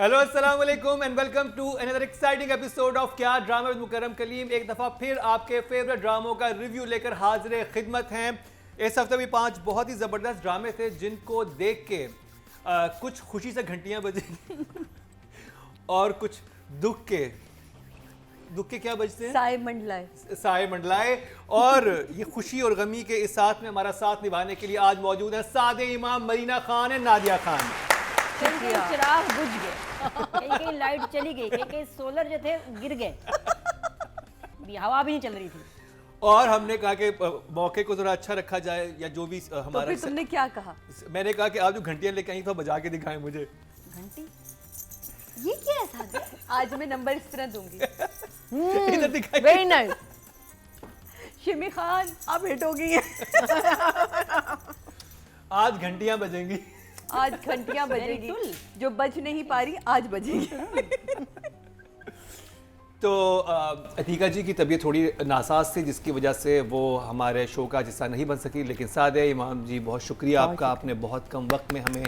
Hello अस्सलाम वालेकुम and welcome to another exciting episode of क्या ड्रामा विद मुकर्रम कलीम। एक दफ़ा फिर आपके फेवरेट ड्रामों का रिव्यू लेकर हाजिर खिदमत हैं। इस हफ्ते भी 5 बहुत ही ज़बरदस्त ड्रामे थे जिनको देख के कुछ खुशी से घंटियाँ बजेंगी और कुछ दुख के क्या बजते हैं? साए मंडलाए। और ये खुशी और गमी के इस साथ में हमारा साथ निभाने के लिए आज मौजूद है सादे इमाम मरीना खान एंड नादिया खान। चिराग बुझ गए, कहीं लाइट चली गई, कहीं सोलर जो थे गिर गए, हवा भी नहीं चल रही थी। और हमने कहा कि मौके को जरा अच्छा रखा जाए या जो भी हमारा। तो फिर तुमने क्या कहा? मैंने कहा कि आप जो घंटियां लेके आई तो बजा के दिखाएं मुझे। घंटी ये क्या है सादे? आज मैं नंबर इस तरह दूंगी। इधर दिखाई। Very nice. शिमी खान आप हिट हो गई हैं। आज घंटियां बजेंगी। आज घंटियां बजेगी, जो बज नहीं पा रही आज बजेगी। तो अतीका जी की तबीयत थोड़ी नासाज थी जिसकी वजह से वो हमारे शो का हिस्सा नहीं बन सकी, लेकिन सादे इमाम जी बहुत शुक्रिया आपका, आपने बहुत कम वक्त में हमें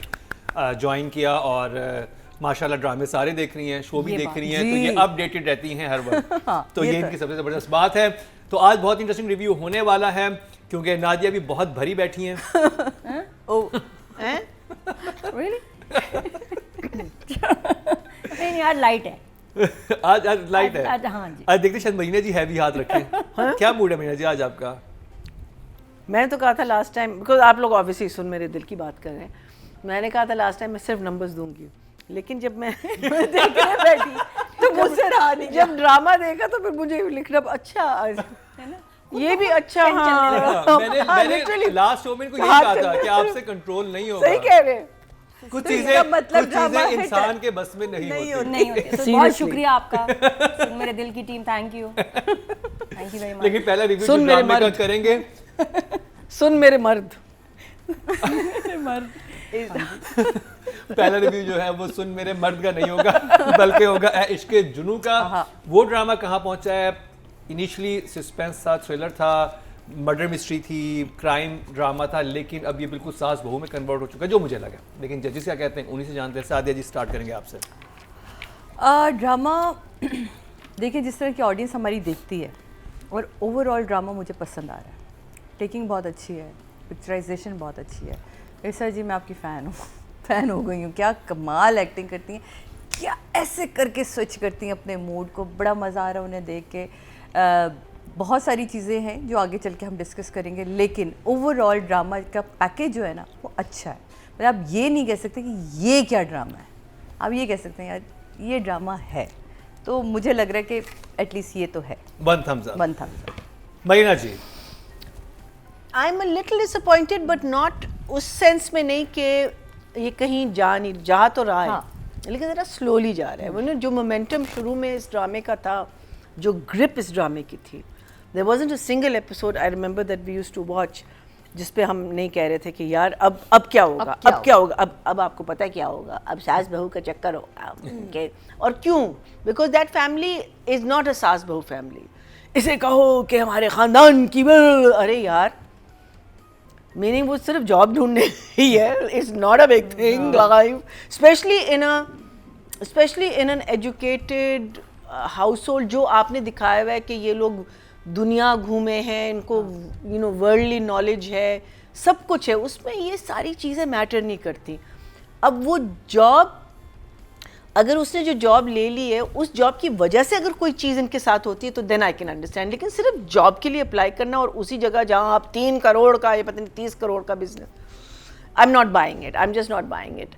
ज्वाइन किया और माशाल्लाह ड्रामे सारे देख रही हैं, शो भी देख रही हैं, तो ये अपडेटेड रहती हैं हर वक्त। हाँ, तो ये इनकी सबसे ज़बरदस्त बात है। तो आज बहुत इंटरेस्टिंग रिव्यू होने वाला है क्योंकि नादिया भी बहुत भरी बैठी हैं। Really? नहीं आज लाइट है। आज लाइट है। हाँ जी। आज देखते शायद महीने जी हैवी हाथ रखें। क्या मूड है महीने जी आज आपका? मैंने तो कहा था लास्ट टाइम, बिकॉज आप लोग ऑब्वियसली सुन मेरे दिल की बात कर रहे हैं, मैंने कहा था लास्ट टाइम मैं सिर्फ नंबर्स दूंगी, लेकिन जब मैं देखने बैठी तो मुझसे रहा नहीं। जब ड्रामा देखा तो फिर मुझे लिखना अच्छा है ना, ये भी अच्छा। मैंने लास्ट शो में इनको यही कहा था कि आपसे कंट्रोल नहीं होगा। सही कह रहे हैं। कुछ चीजें इंसान के बस में नहीं होती। तो बहुत शुक्रिया आपका मेरे दिल की team, thank you very much. लेकिन पहला रिव्यू जो ड्रामे का करेंगे, सुन मेरे मर्द। पहला रिव्यू जो है वो सुन मेरे मर्द का नहीं होगा बल्कि होगा ए इश्क़े जुनू का। वो ड्रामा कहाँ पहुंचा है? इनिशियली सस्पेंस था, थ्रिलर था, मर्डर मिस्ट्री थी, क्राइम ड्रामा था, लेकिन अब ये बिल्कुल सास बहू में कन्वर्ट हो चुका है जो मुझे लगा। लेकिन जजेस क्या कहते हैं उन्हीं से जानते हैं। सादिया जी स्टार्ट करेंगे आपसे। ड्रामा देखिए जिस तरह की ऑडियंस हमारी देखती है और ओवरऑल ड्रामा मुझे पसंद आ रहा है। टेकिंग बहुत अच्छी है, पिक्चराइजेशन बहुत अच्छी है। इरसा जी मैं आपकी फ़ैन हूँ, फ़ैन हो गई हूँ। क्या कमाल एक्टिंग करती हैं, क्या ऐसे करके स्विच करती हैं अपने मूड को, बड़ा मज़ा आ रहा है उन्हें देख के। बहुत सारी चीज़ें हैं जो आगे चल के हम डिस्कस करेंगे, लेकिन ओवरऑल ड्रामा का पैकेज जो है ना वो अच्छा है। मतलब आप ये नहीं कह सकते कि ये क्या ड्रामा है, आप ये कह सकते हैं यार ये ड्रामा है। तो मुझे लग रहा है कि एटलीस्ट ये तो है। One thumbs up. Marina ji. I am a little disappointed but not उस सेंस में नहीं कि ये कहीं जा तो रहा है। हाँ। लेकिन ज़रा स्लोली जा रहा है। वो जो मोमेंटम शुरू में इस ड्रामे का था, जो ग्रिप इस ड्रामे की थी, there wasn't a single episode I remember that we used to watch जिस पे हम नहीं कह रहे थे कि यार अब क्या होगा, अब क्या होगा, अब आपको पता है क्या होगा, अब सास बहू का चक्कर होगा। और क्यों? Because that family is not a सास बहू फैमिली। इसे कहो कि हमारे ख़ानदान की अरे यार, मीनिंग वो सिर्फ जॉब ढूंढने ही है। It's not a big thing life, specially in an educated house hold. जो आपने दिखाया हुआ है कि ये लोग दुनिया घूमे हैं, इनको वर्ल्डली नॉलेज है, सब कुछ है, उसमें ये सारी चीज़ें मैटर नहीं करती। अब वो जॉब, अगर उसने जो जॉब ले ली है उस जॉब की वजह से अगर कोई चीज़ इनके साथ होती है तो देन आई कैन अंडरस्टैंड। लेकिन सिर्फ जॉब के लिए अप्लाई करना और उसी जगह जहाँ आप 3 करोड़ का या पता नहीं 30 करोड़ का business, I am not buying it, I am just not buying it.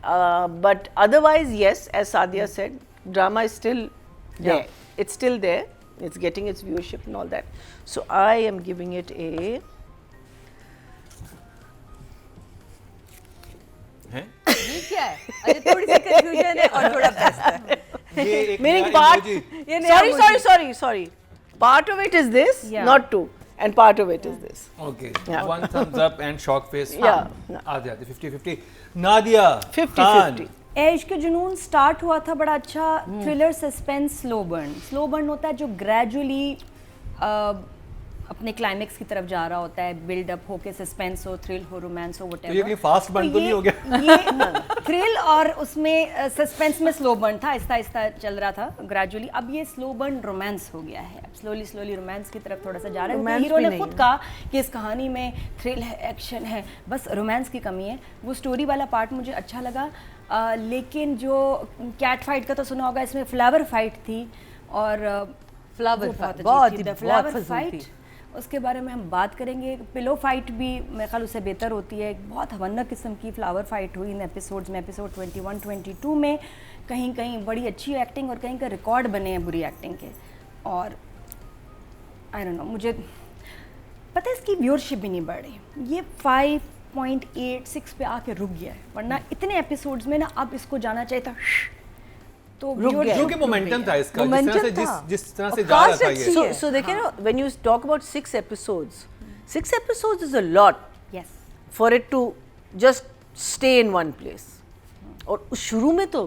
But otherwise yes, as Sadia said, drama is still there. It's still there. It's getting its viewership and all that. So I am giving it a. ये क्या है? अरे थोड़ी सी confusion है और थोड़ा best है। ये एक Meaning part. Sorry. Part of it is this, not two, and part of it is this. Okay. One thumbs up and shock face. Yeah. आधे 50-50. नादिया 50-50. इश्क़ जुनून स्टार्ट हुआ था बड़ा अच्छा थ्रिलर सस्पेंस स्लो बर्न होता है जो ग्रेजुअली अपने क्लाइमेक्स की तरफ जा रहा होता है, बिल्ड अप होके सस्पेंस हो, थ्रिल हो, रोमांस हो, तो ये कहीं व्हाटएवर। फास्ट बर्न तो नहीं हो गया? ये थ्रिल और उसमें सस्पेंस में स्लो बर्न था, आहिस्ता आहिस्ता चल रहा था ग्रेजुअली। अब ये स्लो बर्न रोमांस हो गया है, अब स्लोली रोमांस की तरफ थोड़ा सा जा रहा है, क्योंकि हीरो ने खुद कहा कि इस कहानी में थ्रिल है, एक्शन है, बस रोमांस की कमी है। वो स्टोरी वाला पार्ट मुझे अच्छा लगा, लेकिन जो कैट फाइट का तो सुना होगा, इसमें फ्लावर फाइट थी और फ्लावर बहुत फ्लावर फाइट, उसके बारे में हम बात करेंगे। पिलो फाइट भी मेरे ख्याल उससे बेहतर होती है। बहुत हवन्ना किस्म की फ्लावर फाइट हुई इन एपिसोड्स में, एपिसोड 21, 22 में कहीं कहीं बड़ी अच्छी एक्टिंग और कहीं का रिकॉर्ड बने हैं बुरी एक्टिंग के। और आई डोंट नो, मुझे पता है इसकी व्यूअरशिप भी नहीं बढ़ रही, ये 5.86 पे आके रुक गया है, वरना इतने एपिसोड्स में ना अब इसको जाना चाहिए था, तो viewership जो कि मोमेंटम था इसका, जिस तरह से जा रहा था ये। So देखिए ना, when you talk about 6 episodes is a lot yes for it to just stay in one place. और उस शुरू में तो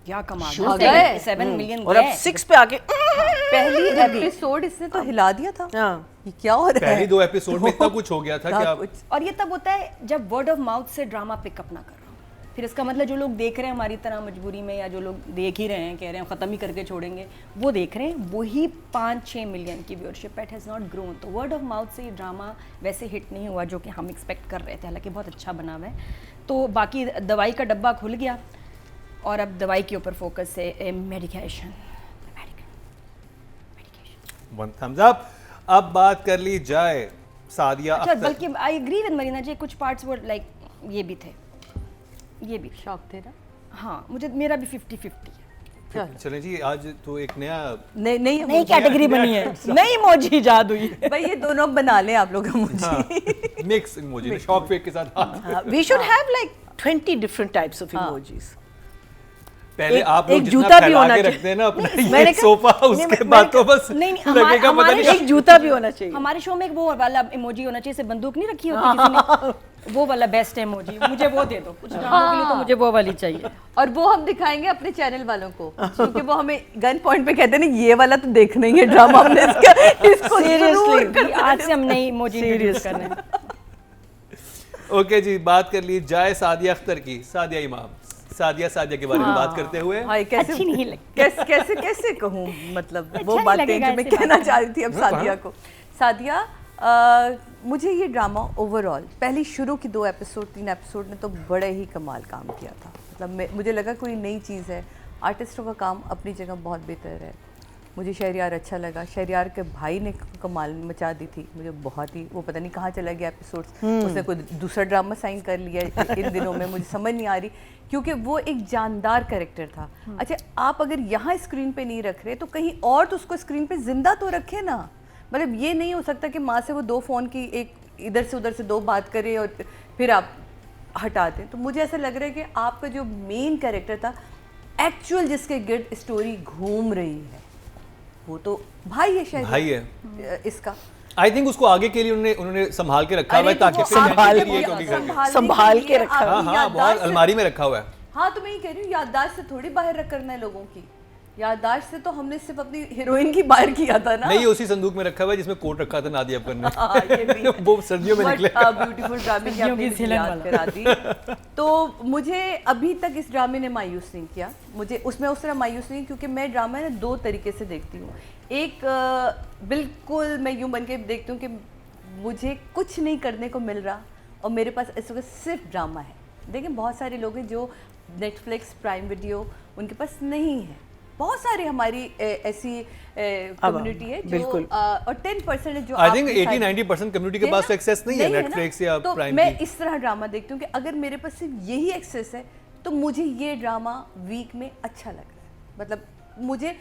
क्या कमाल शुरू है, गए। 7 मिलियन और अब 6 पे आके पहली एपिसोड इसने तो हिला दिया था। हाँ। ये क्या हो रहा है? पहली 2 एपिसोड में इतना कुछ हो गया था कि आप और ये तब होता है जब वर्ड ऑफ माउथ से ड्रामा पिकअप ना कर रहा हो, फिर इसका मतलब जो लोग देख रहे हैं हमारी तरह मजबूरी में, या जो लोग देख ही रहे हैं, कह रहे हैं ख़त्म ही करके छोड़ेंगे, वो देख रहे हैं, वही 5-6 मिलियन की viewership, it has not grown. तो वर्ड ऑफ माउथ से ये ड्रामा वैसे हिट नहीं हुआ जो कि हम एक्सपेक्ट कर रहे थे, हालांकि बहुत अच्छा बना हुआ है। तो बाकी दवाई का डब्बा खुल गया और अब दवाई के ऊपर फोकस है, मेडिकेशन। One thumbs up. अब बात कर ली जाए सादिया अच्छा, अख्तर। बल्कि आई एग्री विद मरीना जी, कुछ पार्ट्स वो लाइक ये भी थे, ये भी शौक थे ना। हाँ, मुझे मेरा भी 50-50 है। चलें जी, आज तो एक नया नई कैटेगरी बनी है, नई इमोजी इजाद हुई है। भाई ये दोनों बना लें आप लोग emoji. Mix emoji, shock fake के साथ। we should have like 20 different types of emojis. पहले आप लोग एक जितना जूता भी फैला होना के चाहिए। रखते हैं ना अपना मैंने ये सोफा, उसके बाद तो बस लगेगा पता नहीं। एक जूता भी होना चाहिए। हमारे शो में एक वो वाला इमोजी होना चाहिए, से बंदूक नहीं रखी होती किसी ने, वो वाला बेस्ट इमोजी, मुझे वो दे दो कुछ ड्रामों के लिए, तो मुझे वो वाली चाहिए। और वो हम दिखाएंगे अपने चैनल वालों को, क्योंकि वो हमें गन पॉइंट पे कहते हैं ना, ये वाला तो देखना ही है ड्रामा, हमने इसको सीरियसली आज से हम नई इमोजी इंट्रोड्यूस कर रहे हैं। ओके जी, बात कर ली जाए सादिया अख्तर की। सादिया इमाम, सादिया के बारे में बात करते हुए। हाय, कैसे अच्छी नहीं लगती। कैसे कहूँ, मतलब अच्छा वो नहीं बातें लगेगा जो मैं ऐसे कहना बात। चाह रही थी अब सादिया को। सादिया, मुझे ये ड्रामा ओवरऑल पहली शुरू की 2 एपिसोड 3 एपिसोड ने तो बड़े ही कमाल काम किया था। मतलब मुझे लगा कोई नई चीज़ है, आर्टिस्टों का काम अपनी जगह बहुत बेहतर है। मुझे शहरयार अच्छा लगा, शहरयार के भाई ने कमाल मचा दी थी, मुझे बहुत ही, वो पता नहीं कहाँ चला गया एपिसोड्स, उसने कोई दूसरा ड्रामा साइन कर लिया इन दिनों में, मुझे समझ नहीं आ रही, क्योंकि वो एक जानदार कैरेक्टर था। अच्छा, आप अगर यहाँ स्क्रीन पे नहीं रख रहे तो कहीं और तो उसको स्क्रीन पे जिंदा तो रखे ना। मतलब ये नहीं हो सकता कि माँ से वो 2 फ़ोन की, एक इधर से उधर से 2 बात करे और फिर आप हटा दें। तो मुझे ऐसा लग रहा है कि आपका जो मेन कैरेक्टर था, एक्चुअल जिसके गिर्द स्टोरी घूम रही है, वो तो भाई है, शायद भाई है इसका। आई थिंक उसको आगे के लिए उन्होंने संभाल के रखा हुआ है, ताकि फिर संभाल के रखा। हाँ, बहुत अलमारी में रखा हुआ है। हाँ, तो मैं ये कह रही हूँ, याददाश्त से थोड़ी बाहर रख करना है लोगों की, याददाश्त से तो हमने सिर्फ अपनी हीरोइन की बाहर किया था ना। नहीं, उसी संदूक में रखा हुआ है जिसमें कोट रखा था नादिया अफगर ने। हाँ, ये भी है। वो सर्दियों में निकले। ब्यूटीफुल ड्रामे की आपने मुझे याद करा दी। तो मुझे अभी तक इस ड्रामे ने मायूस नहीं किया, मुझे उसमें उस तरह मायूस नहीं, क्योंकि मैं ड्रामा ना 2 तरीके से देखती हूँ। एक बिल्कुल मैं यूँ बन के देखती हूँ कि मुझे कुछ नहीं करने को मिल रहा और मेरे पास इस वक्त सिर्फ ड्रामा है। देखिए, बहुत सारे लोग हैं जो नेटफ्लिक्स, प्राइम वीडियो उनके पास नहीं है, बहुत सारी हमारी ऐसी कम्युनिटी है जो और 10% है जो आई थिंक 80-90% कम्युनिटी के पास एक्सेस नहीं है नेटफ्लिक्स या तो प्राइम मैं की। इस तरह ड्रामा देखती हूँ कि अगर मेरे पास सिर्फ यही एक्सेस है तो मुझे ये ड्रामा वीक में अच्छा लग रहा है। मतलब मुझे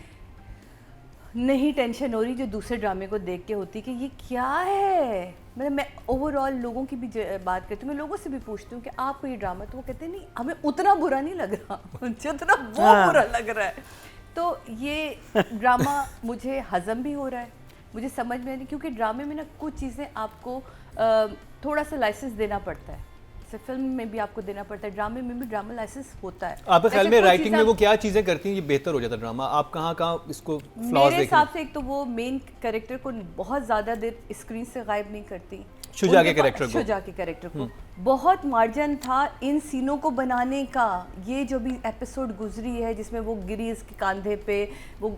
नहीं टेंशन हो रही जो दूसरे ड्रामे को देख के होती कि ये क्या है। मतलब मैं ओवरऑल लोगों की भी बात करती हूँ, मैं लोगों से भी पूछती हूँ कि आपको ये ड्रामा, तो वो कहते हैं नहीं हमें उतना बुरा नहीं लग रहा जितना वो बुरा लग रहा है। तो ये ड्रामा मुझे हजम भी हो रहा है, मुझे समझ में नहीं, क्योंकि ड्रामे में ना कुछ चीज़ें आपको थोड़ा सा लाइसेंस देना पड़ता है जैसे फिल्म में भी आपको देना पड़ता है, ड्रामे में भी ड्रामा लाइसेंस होता है। आपके ख्याल वैसे में कुछ राइटिंग में चीज़ें वो क्या चीजें करती हैं ये बेहतर हो जाता है ड्रामा? आप कहाँ इसको फ्लॉज मेरे देखें? हिसाब से एक तो वो मेन कैरेक्टर को बहुत ज़्यादा देर स्क्रीन से गायब नहीं करती, शुजा के उनके कैरेक्टर को। शुजा के कैरेक्टर को बहुत मार्जिन था इन सीनों को बनाने का। ये जो भी एपिसोड गुजरी है जिसमें वो गिरी इसके कंधे पे, वो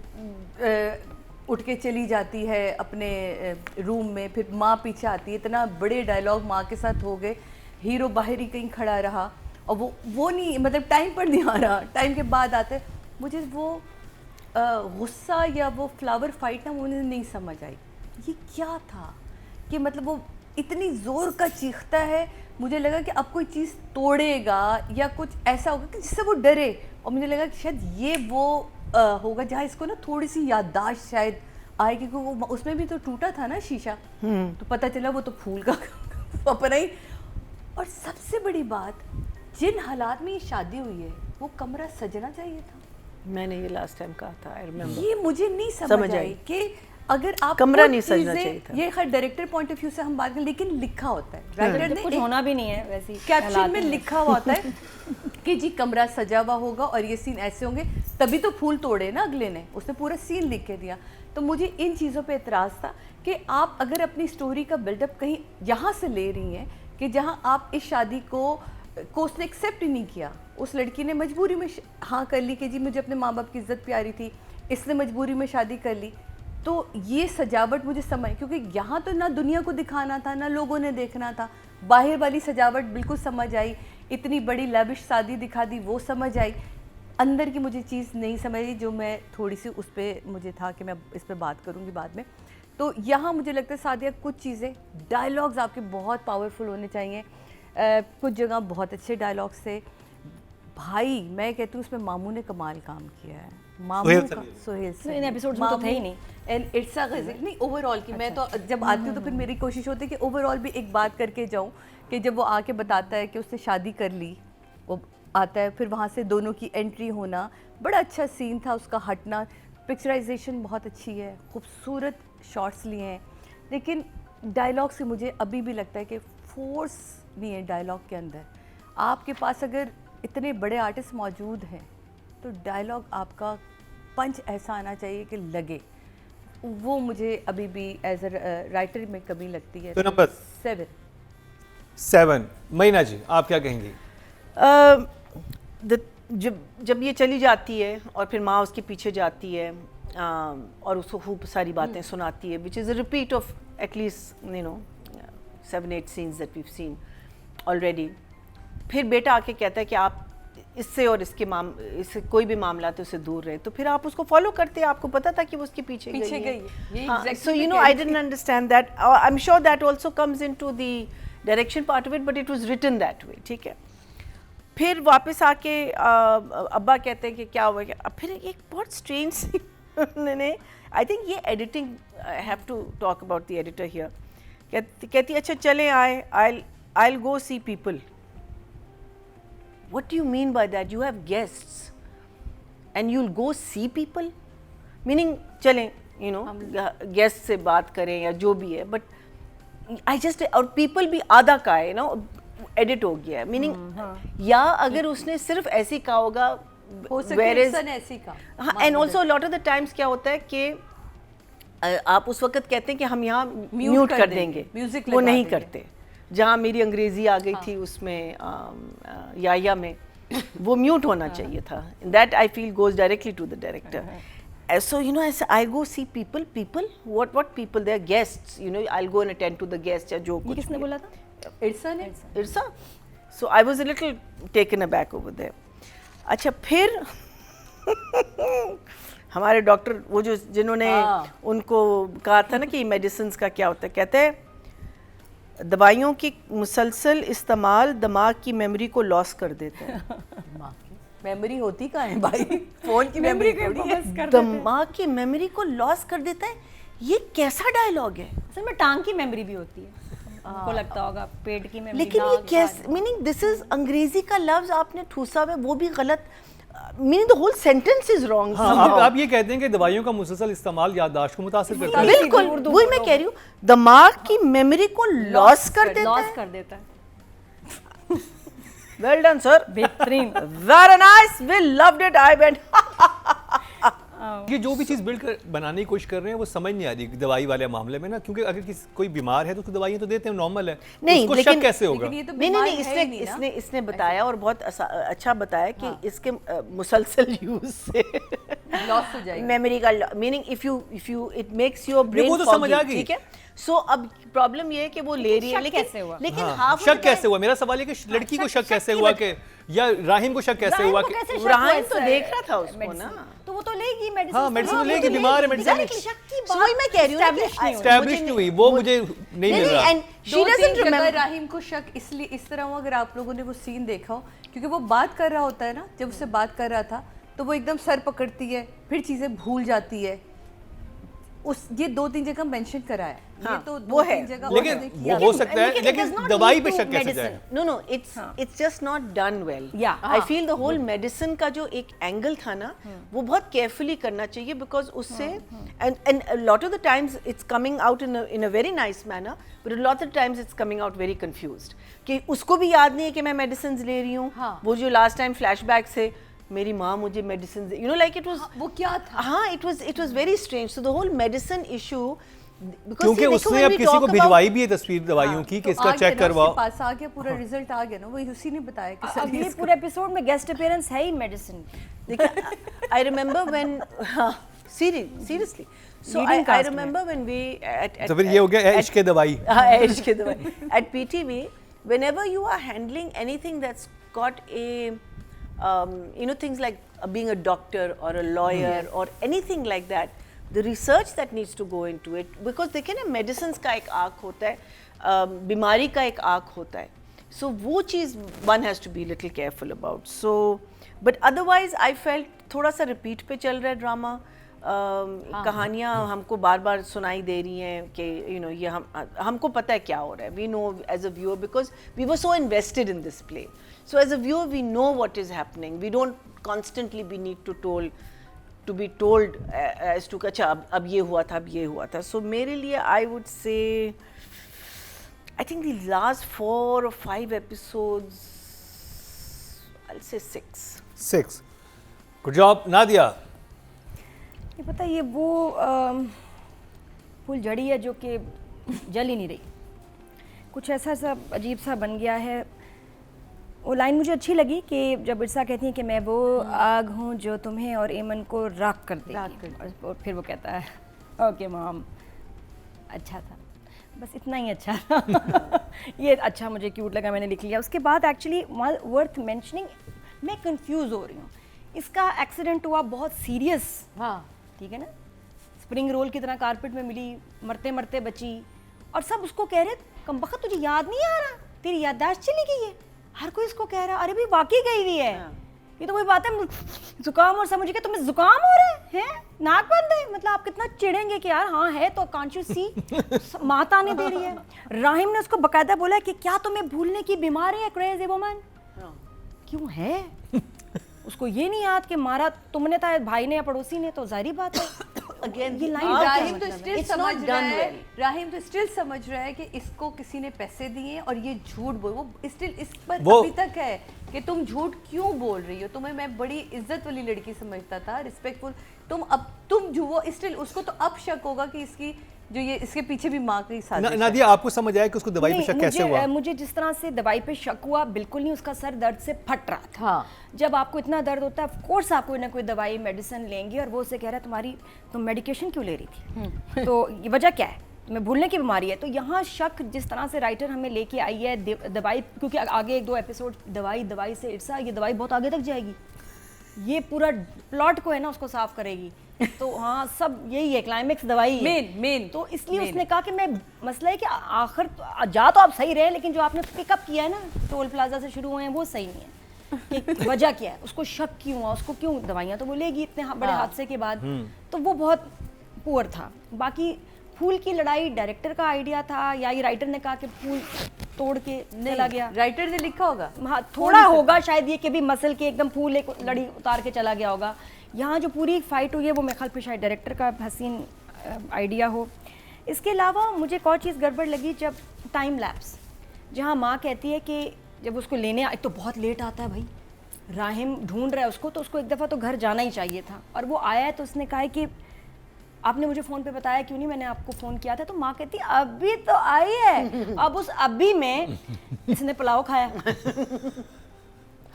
उठ के चली जाती है अपने रूम में, फिर माँ पीछे आती है, इतना बड़े डायलॉग माँ के साथ हो गए, हीरो बाहर ही कहीं खड़ा रहा और वो नहीं, मतलब टाइम पर नहीं आ रहा, टाइम के बाद आते। मुझे वो गुस्सा या वो फ्लावर फाइट ना मुझे नहीं समझ आई, ये क्या था कि मतलब वो इतनी ज़ोर का चीखता है, मुझे लगा कि अब कोई चीज़ तोड़ेगा या कुछ ऐसा होगा कि जिससे वो डरे, और मुझे लगा कि शायद ये वो होगा जहाँ इसको ना थोड़ी सी याददाश्त शायद आए, क्योंकि वो उसमें भी तो टूटा था ना शीशा, तो पता चला वो तो फूल का अपना ही। और सबसे बड़ी बात, जिन हालात में ये शादी हुई है वो कमरा सजना चाहिए था। मैंने ये लास्ट टाइम कहा था, आई रिमेम्बर। ये मुझे नहीं समझ आई कि अगर आप कमरा कुछ नहीं सजना चीज़ें- चाहिए था। ये खैर डायरेक्टर पॉइंट ऑफ व्यू से हम बात करें, लेकिन लिखा होता है, राइटर ने कुछ एक होना भी नहीं है वैसे कैप्शन में लिखा हुआ होता है कि जी कमरा सजा हुआ होगा और ये सीन ऐसे होंगे, तभी तो फूल तोड़े ना अगले ने, उसने पूरा सीन लिख के दिया। तो मुझे इन चीज़ों पे एतराज़ था कि आप अगर अपनी स्टोरी का बिल्डअप कहीं यहाँ से ले रही हैं कि जहाँ आप इस शादी को उसने एक्सेप्ट ही नहीं किया, उस लड़की ने मजबूरी में हाँ कर ली कि जी मुझे अपने माँ बाप की इज्जत प्यारी थी, इसने मजबूरी में शादी कर ली। तो ये सजावट मुझे समझ, क्योंकि यहाँ तो ना दुनिया को दिखाना था ना लोगों ने देखना था, बाहर वाली सजावट बिल्कुल समझ आई, इतनी बड़ी लैविश शादी दिखा दी वो समझ आई, अंदर की मुझे चीज़ नहीं समझ आई, जो मैं थोड़ी सी उस पर मुझे था कि मैं इस पर बात करूँगी बाद में। तो यहाँ मुझे लगता है सादिया कुछ चीज़ें, डायलॉग्स आपके बहुत पावरफुल होने चाहिए, कुछ जगह बहुत अच्छे डॉयलॉग्स थे। भाई मैं कहती हूँ उसमें मामू ने कमाल काम किया है, मामू का सोहेल तो इन एपिसोड्स में तो थे ही नहीं। एंड इट्सा गज़ल नहीं ओवरऑल की, मैं तो जब आती हूँ तो फिर मेरी कोशिश होती है कि ओवरऑल भी एक बात करके जाऊँ कि जब वो आके बताता है कि उसने शादी कर ली, वो आता है फिर वहाँ से दोनों की एंट्री होना, बड़ा अच्छा सीन था उसका हटना, पिक्चराइजेशन बहुत अच्छी है, खूबसूरत शॉट्स लिए हैं, लेकिन डायलॉग से मुझे अभी भी लगता है कि फोर्स नहीं है डायलॉग के अंदर। आपके पास अगर इतने बड़े आर्टिस्ट मौजूद हैं तो डायलॉग आपका पंच ऐसा आना चाहिए कि लगे, वो मुझे अभी भी एज अ राइटर में कमी लगती है। तो नंबर 7 महीना जी आप क्या कहेंगी? जब ये चली जाती है और फिर माँ उसके पीछे जाती है और उसको खूब सारी बातें सुनाती है, which is a repeat of at least 7-8 scenes that we have seen already. फिर बेटा आके कहता है कि आप इससे और इससे कोई भी मामला तो उससे दूर रहे, तो फिर आप उसको फॉलो करते हैं, आपको पता था कि वो उसके पीछे गई है। So I didn't understand that, I am sure that also comes into the direction part of it, but it was written that way, ठीक है। फिर वापस आके अब्बा कहते हैं कि क्या हुआ, फिर एक बहुत स्ट्रेंज सी उन्होंने, आई थिंक ये editing, I have to talk about the editor here, कहती अच्छा चले आए, I will go see people. What do you mean by that? You have guests and you'll go see people? Meaning चलें, guests से बात करें या जो भी है, but I just, और people भी आधा का है, edit हो गया है, meaning या अगर उसने सिर्फ ऐसे कहा होगा, हो सकता है ऐसी का, and also a lot of the times क्या होता है कि आप उस वक्त कहते हैं कि हम यहाँ म्यूट कर देंगे, वो नहीं करते। जहाँ मेरी अंग्रेज़ी आ गई थी उसमें या में वो म्यूट होना चाहिए था, that I feel goes directly to the director. So as I go see people, what people, they are guests, I'll go and attend to the guests या जो कुछ। किसने बोला था? इरसा। So I was a little taken aback over there. अच्छा फिर हमारे doctor वो जो जिन्होंने उनको कहा था ना कि मेडिसिन का क्या होता है, कहते हैं दवाइयों की मुसलसल इस्तेमाल दिमाग की मेमोरी को लॉस कर देता है। दिमाग की मेमोरी होती कहाँ है भाई, फोन की मेमोरी दिमाग की मेमोरी को लॉस कर देता है, ये कैसा डायलॉग है? असल में टांग की मेमोरी भी होती है, आपको लगता होगा पेट की मेमोरी, लेकिन ये कैसे, मीनिंग दिस इज अंग्रेजी का लफ्ज आपने ठूसा है, वो भी गलत, meaning the whole sentence is wrong. आप ये कहते हैं कि दवाइयों का मुसलसल इस्तेमाल याददाश्त को मुतासिर करता है? बिल्कुल, वही मैं कह रही हूँ, दिमाग की मेमोरी को लॉस कर देता है। Well done, sir. बेहतरीन। Very nice. We loved it. I went. ये जो भी चीज़ बनाने की कोशिश कर रहे हैं वो समझ नहीं आ रही दवाई वाले मामले में ना, क्योंकि अगर कोई बीमार है तो उसको दवाइयाँ तो देते हैं, नॉर्मल है, नहीं, उसको लेकिन- शक कैसे होगा? लेकिन ये तो नहीं बीमार नहीं है ही नहीं, नहीं ना। इसने बताया और बहुत अच्छा बताया कि इसके मुसलसल यूज से लॉस हो जाएगी। मेमोरी का meaning if you it makes your brain वो तो समझ आ गई। ठीक है। सो अब प्रॉब्लम ये है कि वो ले रही है, शक लेकिन कैसे हुआ? लेकिन हाँ, हाफ शक कैसे हुआ? मेरा सवाल है कि लड़की को शक कैसे हुआ कि या राहिम को शक कैसे हुआ कि राहिम तो देख रहा था उसको ना। तो वो तो लेगी मेडिसिन। हाँ, medicine तो लेगी, बीमार है, medicine वही मैं कह रही हूँ ना कि एस्टैब्लिश नहीं हुई, वो मुझे नहीं मिल रहा। And she doesn't remember. Rahim को शक इसलिए इस तरह हुआ, अगर आप लोगों ने वो सीन देखा हो, क्योंकि वो बात कर रहा होता है ना, जब उससे बात कर रहा था तो वो एकदम सर पकड़ती है, फिर चीजें भूल जाती है। ये 2-3 जगह मेंशन करा है, हाँ, ये तो वो है। 2-3 जगह लेकिन उसने वो किया। हो सकता है, लेकिन it does लेकिन not दवाई lead पे to शक कैसे medicine. जाए? No it's just not done well. Yeah. I feel the whole medicine का जो एक एंगल था ना, वो बहुत केयरफुली करना चाहिए, बिकॉज उससे and lot of the times it's coming out in a very nice manner, but lot of times it's coming out very confused कि उसको भी याद नहीं है कि मैं मेडिसिन ले रही हूँ। हाँ. वो जो लास्ट टाइम फ्लैशबैक से मेरी माँ मुझे medicine, you know like it was, वो क्या था? हाँ it was very strange. So the whole medicine issue, क्योंकि उसने अब किसी को भिजवाई भी है तस्वीर दवाइयों की कि इसका चेक करवाओ। पास आ गया, पूरा रिजल्ट आ गया ना, वही उसी ने बताया कि सर अब ये पूरे एपिसोड में गेस्ट अपीयरेंस है ही medicine. I remember when seriously. So Leading I cast में। remember when we at तो फिर ये हो गया इश्क की दवाई। ऐश के दवाई at PTV, whenever you are handling anything that's got a things like being a doctor or a lawyer or anything like that, the research that needs to go into it, because देखिए ना medicines का एक आँख होता है, बीमारी का एक आँख होता है, so वो चीज़ one has to be little careful about. So but otherwise I felt थोड़ा सा repeat पे चल रहा है ड्रामा। कहानियाँ हमको बार बार सुनाई दे रही हैं कि ये हमको पता है क्या हो रहा है, we know as a viewer because we were so invested in this play, so as a viewer we know what is happening, we don't constantly be need to be told as to अच्छा अब ये हुआ था, अब ये हुआ था। सो मेरे लिए I would say I think the last 4 or 5 episodes, I'll say 6. Good job Nadia. ये पता है, ये वो फूल जड़ी है जो कि जल ही नहीं रही, कुछ ऐसा सा अजीब सा बन गया है। वो लाइन मुझे अच्छी लगी कि जब इरसा कहती है कि मैं वो आग हूँ जो तुम्हें और एमन को राख कर देगी, और फिर वो कहता है ओके मॉम, अच्छा था, बस इतना ही अच्छा था। ये अच्छा मुझे क्यूट लगा, मैंने लिख लिया। उसके बाद एक्चुअली वर्थ मेंशनिंग, मैं कंफ्यूज हो रही हूँ। इसका एक्सीडेंट हुआ बहुत सीरियस, हाँ ठीक है ना, स्प्रिंग रोल की तरह कारपेट में मिली, मरते मरते बची, और सब उसको कह रहे कमबख्त तुझे याद नहीं आ रहा, तेरी याददाश्त चली गई है। हर कोई इसको कह रहा अरे भाई वाकई गई हुई है। ये तो कोई बात है, जुकाम और समझ के तुम्हें जुकाम हो रहा है, नाक बंद है, मतलब आप कितना चिढ़ेंगे कि यार हाँ है तो कांट यू सी, मात आने दे रही है। राहिम ने उसको बकायदा बोला कि क्या तुम्हें भूलने की बीमारी है क्रेजी वुमन? क्यों है? उसको ये नहीं याद कि मारा तुमने था, भाई ने या पड़ोसी ने, तो जाहिर बात है। Again, ये लाइन राहिम तो स्टिल It's समझ not रहा done है, well. राहिम तो स्टिल समझ रहा है कि इसको किसी ने पैसे दिए और ये झूठ बोल, वो स्टिल इस पर वो- अभी तक है कि तुम झूठ क्यों बोल रही हो, तुम्हें मैं बड़ी इज्जत वाली लड़की समझता था, रिस्पेक्टफुल, तुम वो स्टिल उसको तो अब शक होगा कि इसकी जो ये इसके पीछे भी माँ की साजिश है। नादिया आपको समझ आया कि उसको दवाई पे नहीं, शक कैसे हुआ? मुझे जिस तरह से दवाई पे शक हुआ, बिल्कुल नहीं, उसका सर दर्द से फट रहा था। हाँ। जब आपको इतना दर्द होता है, ऑफ कोर्स आप कोई ना कोई दवाई मेडिसिन लेंगे, और वो उसे कह रहा है तुम मेडिकेशन क्यों ले रही थी, तो ये वजह क्या है, तुम्हें भूलने की बीमारी है। तो यहाँ शक जिस तरह से राइटर हमें लेके आई है दवाई, क्योंकि आगे 1-2 एपिसोड दवाई से इर्सा, ये दवाई बहुत आगे तक जाएगी, ये पूरा प्लॉट को है ना उसको साफ करेगी। तो हाँ सब यही है, क्लाइमेक्स दवाई है मेन तो इसलिए उसने कहा कि मैं मसला है कि आखिर जा तो आप सही रहे, लेकिन जो आपने पिकअप किया है ना टोल प्लाजा से शुरू हुए हैं वो सही नहीं है, कि वजह क्या है, उसको शक क्यों हुआ, उसको क्यों दवाइयाँ तो वो लेगी इतने बड़े हादसे के बाद, तो वो बहुत पुअर था। बाकी फूल की लड़ाई डायरेक्टर का आइडिया था या ये राइटर ने कहा कि फूल तोड़ के चला गया, राइटर ने लिखा होगा, हाँ थोड़ा होगा शायद ये कि भी मसल के एकदम फूल एक लड़ी उतार के चला गया होगा। यहाँ जो पूरी फाइट हुई है वो मेरे ख्याल पे शायद डायरेक्टर का हसीन आइडिया हो। इसके अलावा मुझे एक और चीज़ गड़बड़ लगी, जब टाइम लैप्स, जहाँ माँ कहती है कि जब उसको लेने एक तो बहुत लेट आता है भाई, राहिम ढूंढ रहा है उसको, तो उसको एक दफ़ा तो घर जाना ही चाहिए था, और वो आया है तो उसने कहा है कि आपने मुझे फ़ोन पे बताया क्यों नहीं, मैंने आपको फ़ोन किया था। तो माँ कहती अभी तो आई है, अब उस अभी में इसने पुलाव खाया,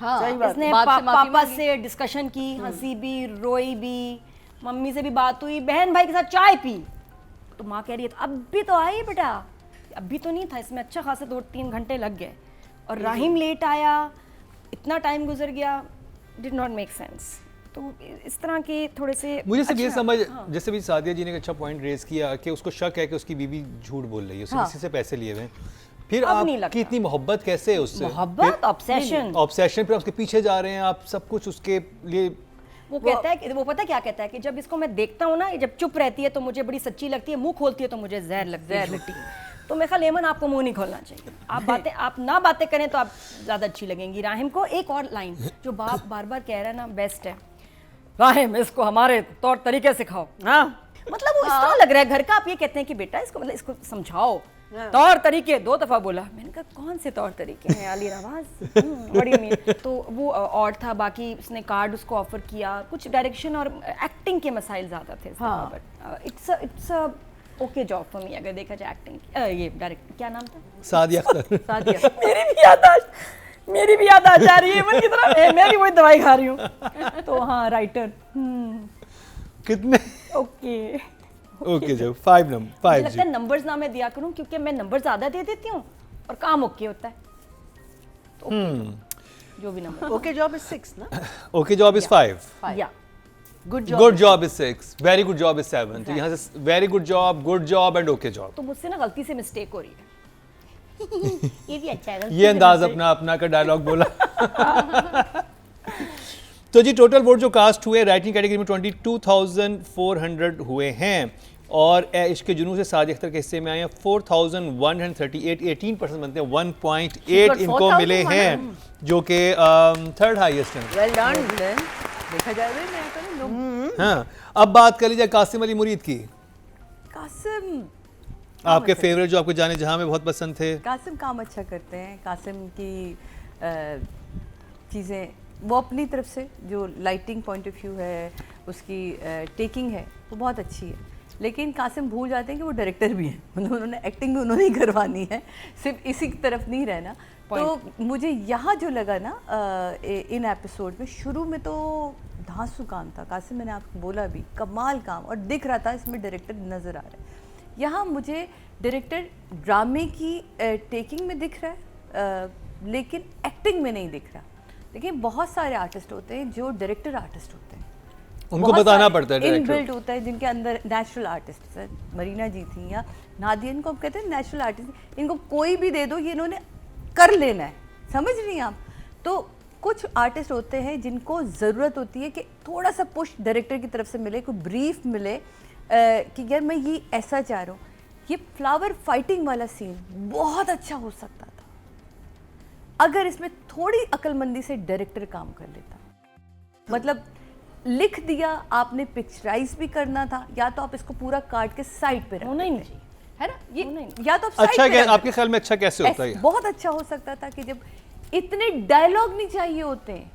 हाँ, सही बात। इसने बाप से माफी पापा मांगी। से डिस्कशन की, हंसी भी, रोई भी, मम्मी से भी बात हुई, बहन भाई के साथ चाय पी। तो माँ कह रही है अभी तो आई बेटा, अभी तो नहीं था, इसमें अच्छा खासा 2-3 घंटे लग गए, और राहिम लेट आया, इतना टाइम गुजर गया, डिड नॉट मेक सेंस। तो इस तरह के थोड़े से मुझे सिर्फ ये अच्छा, समझ, हाँ। जैसे भी सादिया जी ने एक अच्छा पॉइंट रेज किया कि उसको शक है कि उसकी बीवी झूठ बोल रही है, उसने हाँ। किसी से पैसे लिए हुए हैं। फिर अब नहीं आपकी लगता। इतनी मोहब्बत कैसे है उससे? मोहब्बत, ऑब्सेशन। ऑब्सेशन, फिर उसके पीछे जा रहे हैं आप, सब कुछ उसके लिए। वो कहता है कि वो पता क्या कहता है कि जब इसको मैं देखता हूँ ना, ये जब चुप रहती है तो मुझे बड़ी सच्ची लगती है, मुंह खोलती है तो मुझे जहर लगती है झूठी। तो मैं ख्याल एमन आपको मुंह नहीं खोलना चाहिए, आप ना बातें करें तो आप ज़्यादा अच्छी लगेंगी। राहिम को एक और लाइन जो बाप बार बार कह रहा है ना, बेस्ट है, राहिम इसको हमारे तौर तरीके सिखाओ। हाँ, मतलब वो इस तरह लग रहा है घर का, आप ये कहते हैं कि बेटा इसको मतलब इसको समझाओ, तौर तरीके 2 दफ़ा बोला। मैंने कहा कौन से तौर तरीके हैं अली रवाज, बड़ी उम्मीद। तो वो और था, बाकी उसने कार्ड उसको ऑफर किया, कुछ डायरेक्शन और एक्टिंग के मसाइल ज़्यादा थे। हाँ। But it's okay job for me, अगर देखा जाए एक्टिंग। ये डायरेक्ट क्या नाम था? सादिया अख्तर। सादिया मेरी भी याद आ जा रही है इमन की तरह, मैं भी वही दवाई खा रही हूँ। तो हाँ, राइटर। कितने? ओके, ओके जो 5 मुझे नंबर लगता है नंबर्स ना मैं दिया करूं, क्योंकि मैं नंबर ज्यादा दे देती हूँ और काम ओके होता है। तो जो भी नंबर ओके जॉब इज 6 ना, ओके जॉब इज 5, या good job good job is 6, very good job is 7। तो यहाँ से very good job and okay job. तो मुझसे ना गलती से मिस्टेक हो रही है। ये भी अच्छा है, गलती ये से अंदाज mistake। अपना अपना का डायलॉग बोला। तो जी टोटल वोट जो कास्ट हुए राइटिंग कैटेगरी में 22,400 हुए हैं, और ए इश्क के जुनून से सादिया अख्तर के हिस्से में आए हैं 4,138, 18% बनते हैं, 1.8 इनको मिले हैं, जो कि थर्ड हाईएस्ट हैं। Well done. देखा जाए मैं तो नहीं लोग हाँ, अब बात कर लीजिए कासिम अली मुरीद की। कासिम आपके फेवरेट जो आपको जाने जहां में बहुत पसंद थे। कासिम काम अच्छा करते हैं। कासिम की चीज़ें वो अपनी तरफ से जो लाइटिंग पॉइंट ऑफ व्यू है, उसकी टेकिंग है, वो बहुत अच्छी है। लेकिन कासिम भूल जाते हैं कि वो डायरेक्टर भी हैं, मतलब उन्होंने एक्टिंग भी उन्होंने ही करवानी है, सिर्फ इसी की तरफ नहीं रहना। तो मुझे यहाँ जो लगा ना इन एपिसोड में, शुरू में तो धांसू काम था कासिम, मैंने आपको बोला भी, कमाल काम, और दिख रहा था इसमें डायरेक्टर नज़र आ रहा है। यहाँ मुझे डायरेक्टर ड्रामे की टेकिंग में दिख रहा है, लेकिन एक्टिंग में नहीं दिख रहा। लेकिन बहुत सारे आर्टिस्ट होते हैं जो डायरेक्टर आर्टिस्ट होते हैं, उनको बताना पड़ता है डायरेक्टर। इनबिल्ट होता है, जिनके अंदर नेचुरल आर्टिस्ट है। मरीना जी थी या नादिया, इनको हम कहते हैं नेचुरल आर्टिस्ट। इनको कोई भी दे दो, ये इन्होंने कर लेना है, समझ रही हैं आप। तो कुछ आर्टिस्ट होते हैं जिनको ज़रूरत होती है कि थोड़ा सा पुश डायरेक्टर की तरफ से मिले, कोई ब्रीफ मिले कि यार मैं ये ऐसा चाह रहा हूँ। ये फ्लावर फाइटिंग वाला सीन बहुत अच्छा हो सकता था अगर इसमें थोड़ी अक्लमंदी से डायरेक्टर काम कर लेता। मतलब लिख दिया आपने, पिक्चराइज भी करना था, या तो आप इसको पूरा काट के साइड पे होना ही रख नहीं चाहिए। है ना, ये नहीं। या तो आप अच्छा साइड पे रख आपके ख्याल में अच्छा कैसे होता है ये? बहुत अच्छा हो सकता था कि जब इतने डायलॉग नहीं चाहिए होते हैं,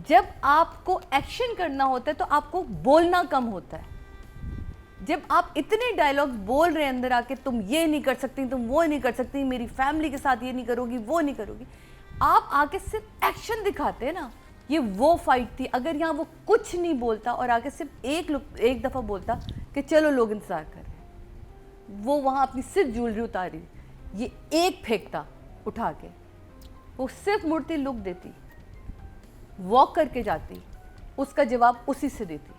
जब आपको एक्शन करना होता है तो आपको बोलना कम होता है। जब आप इतने डायलॉग्स बोल रहे हैं अंदर आके, तुम ये नहीं कर सकती, तुम वो नहीं कर सकती, मेरी फैमिली के साथ ये नहीं करोगी, वो नहीं करोगी, आप आके सिर्फ एक्शन दिखाते हैं ना। ये वो फाइट थी, अगर यहाँ वो कुछ नहीं बोलता और आके सिर्फ एक दफ़ा बोलता कि चलो लोग इंतज़ार कर रहे हैं, वो वहाँ अपनी सिर्फ ज्वेलरी उतारी, ये एक फेंकता उठा के, वो सिर्फ मुड़ती लुक देती, वॉक करके जाती, उसका जवाब उसी से देती,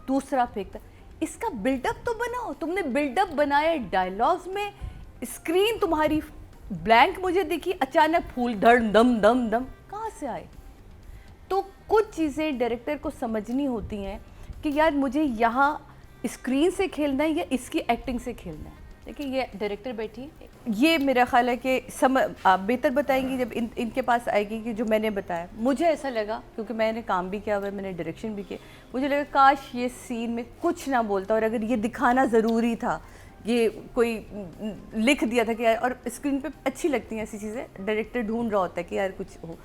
दूसरा फेंकता। इसका बिल्डअप तो बनाओ, तुमने बिल्डअप बनाया डायलॉग्स में, स्क्रीन तुम्हारी ब्लैंक मुझे दिखी, अचानक फूल धड़ दम दम दम कहाँ से आए। तो कुछ चीज़ें डायरेक्टर को समझनी होती हैं कि यार मुझे यहाँ स्क्रीन से खेलना है या इसकी एक्टिंग से खेलना है। देखिए ये डायरेक्टर बैठी है, ये मेरा ख्याल है कि आप बेहतर बताएंगी जब इनके पास आएगी कि जो मैंने बताया। मुझे ऐसा लगा, क्योंकि मैंने काम भी किया हुआ है, मैंने डायरेक्शन भी किया, मुझे लगा काश ये सीन में कुछ ना बोलता, और अगर ये दिखाना ज़रूरी था ये कोई लिख दिया था कि यार, और स्क्रीन पे अच्छी लगती हैं ऐसी चीज़ें, डायरेक्टर ढूंढ रहा होता है कि यार कुछ हो,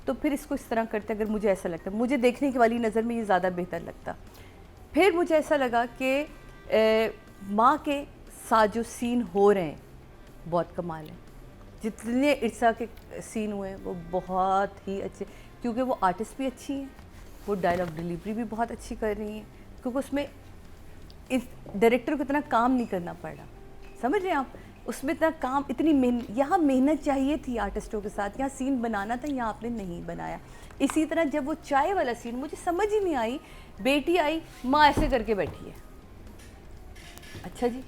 तो फिर इसको इस तरह करते अगर मुझे ऐसा लगता, मुझे देखने की वाली नज़र में ये ज़्यादा बेहतर लगता। फिर मुझे ऐसा लगा कि माँ के साथ जो सीन हो रहे हैं बहुत कमाल है, जितने इर्सा के सीन हुए हैं वो बहुत ही अच्छे, क्योंकि वो आर्टिस्ट भी अच्छी हैं, वो डायलॉग डिलीवरी भी बहुत अच्छी कर रही हैं, क्योंकि उसमें इस डायरेक्टर को इतना काम नहीं करना पड़ रहा, समझ रहे हैं आप, उसमें इतना काम, इतनी मेहनत, यहाँ मेहनत चाहिए थी आर्टिस्टों के साथ, यहाँ सीन बनाना था, यहाँ आपने नहीं बनाया। इसी तरह जब वो चाय वाला सीन, मुझे समझ ही नहीं आई, बेटी आई, माँ ऐसे करके बैठी है, अच्छा जी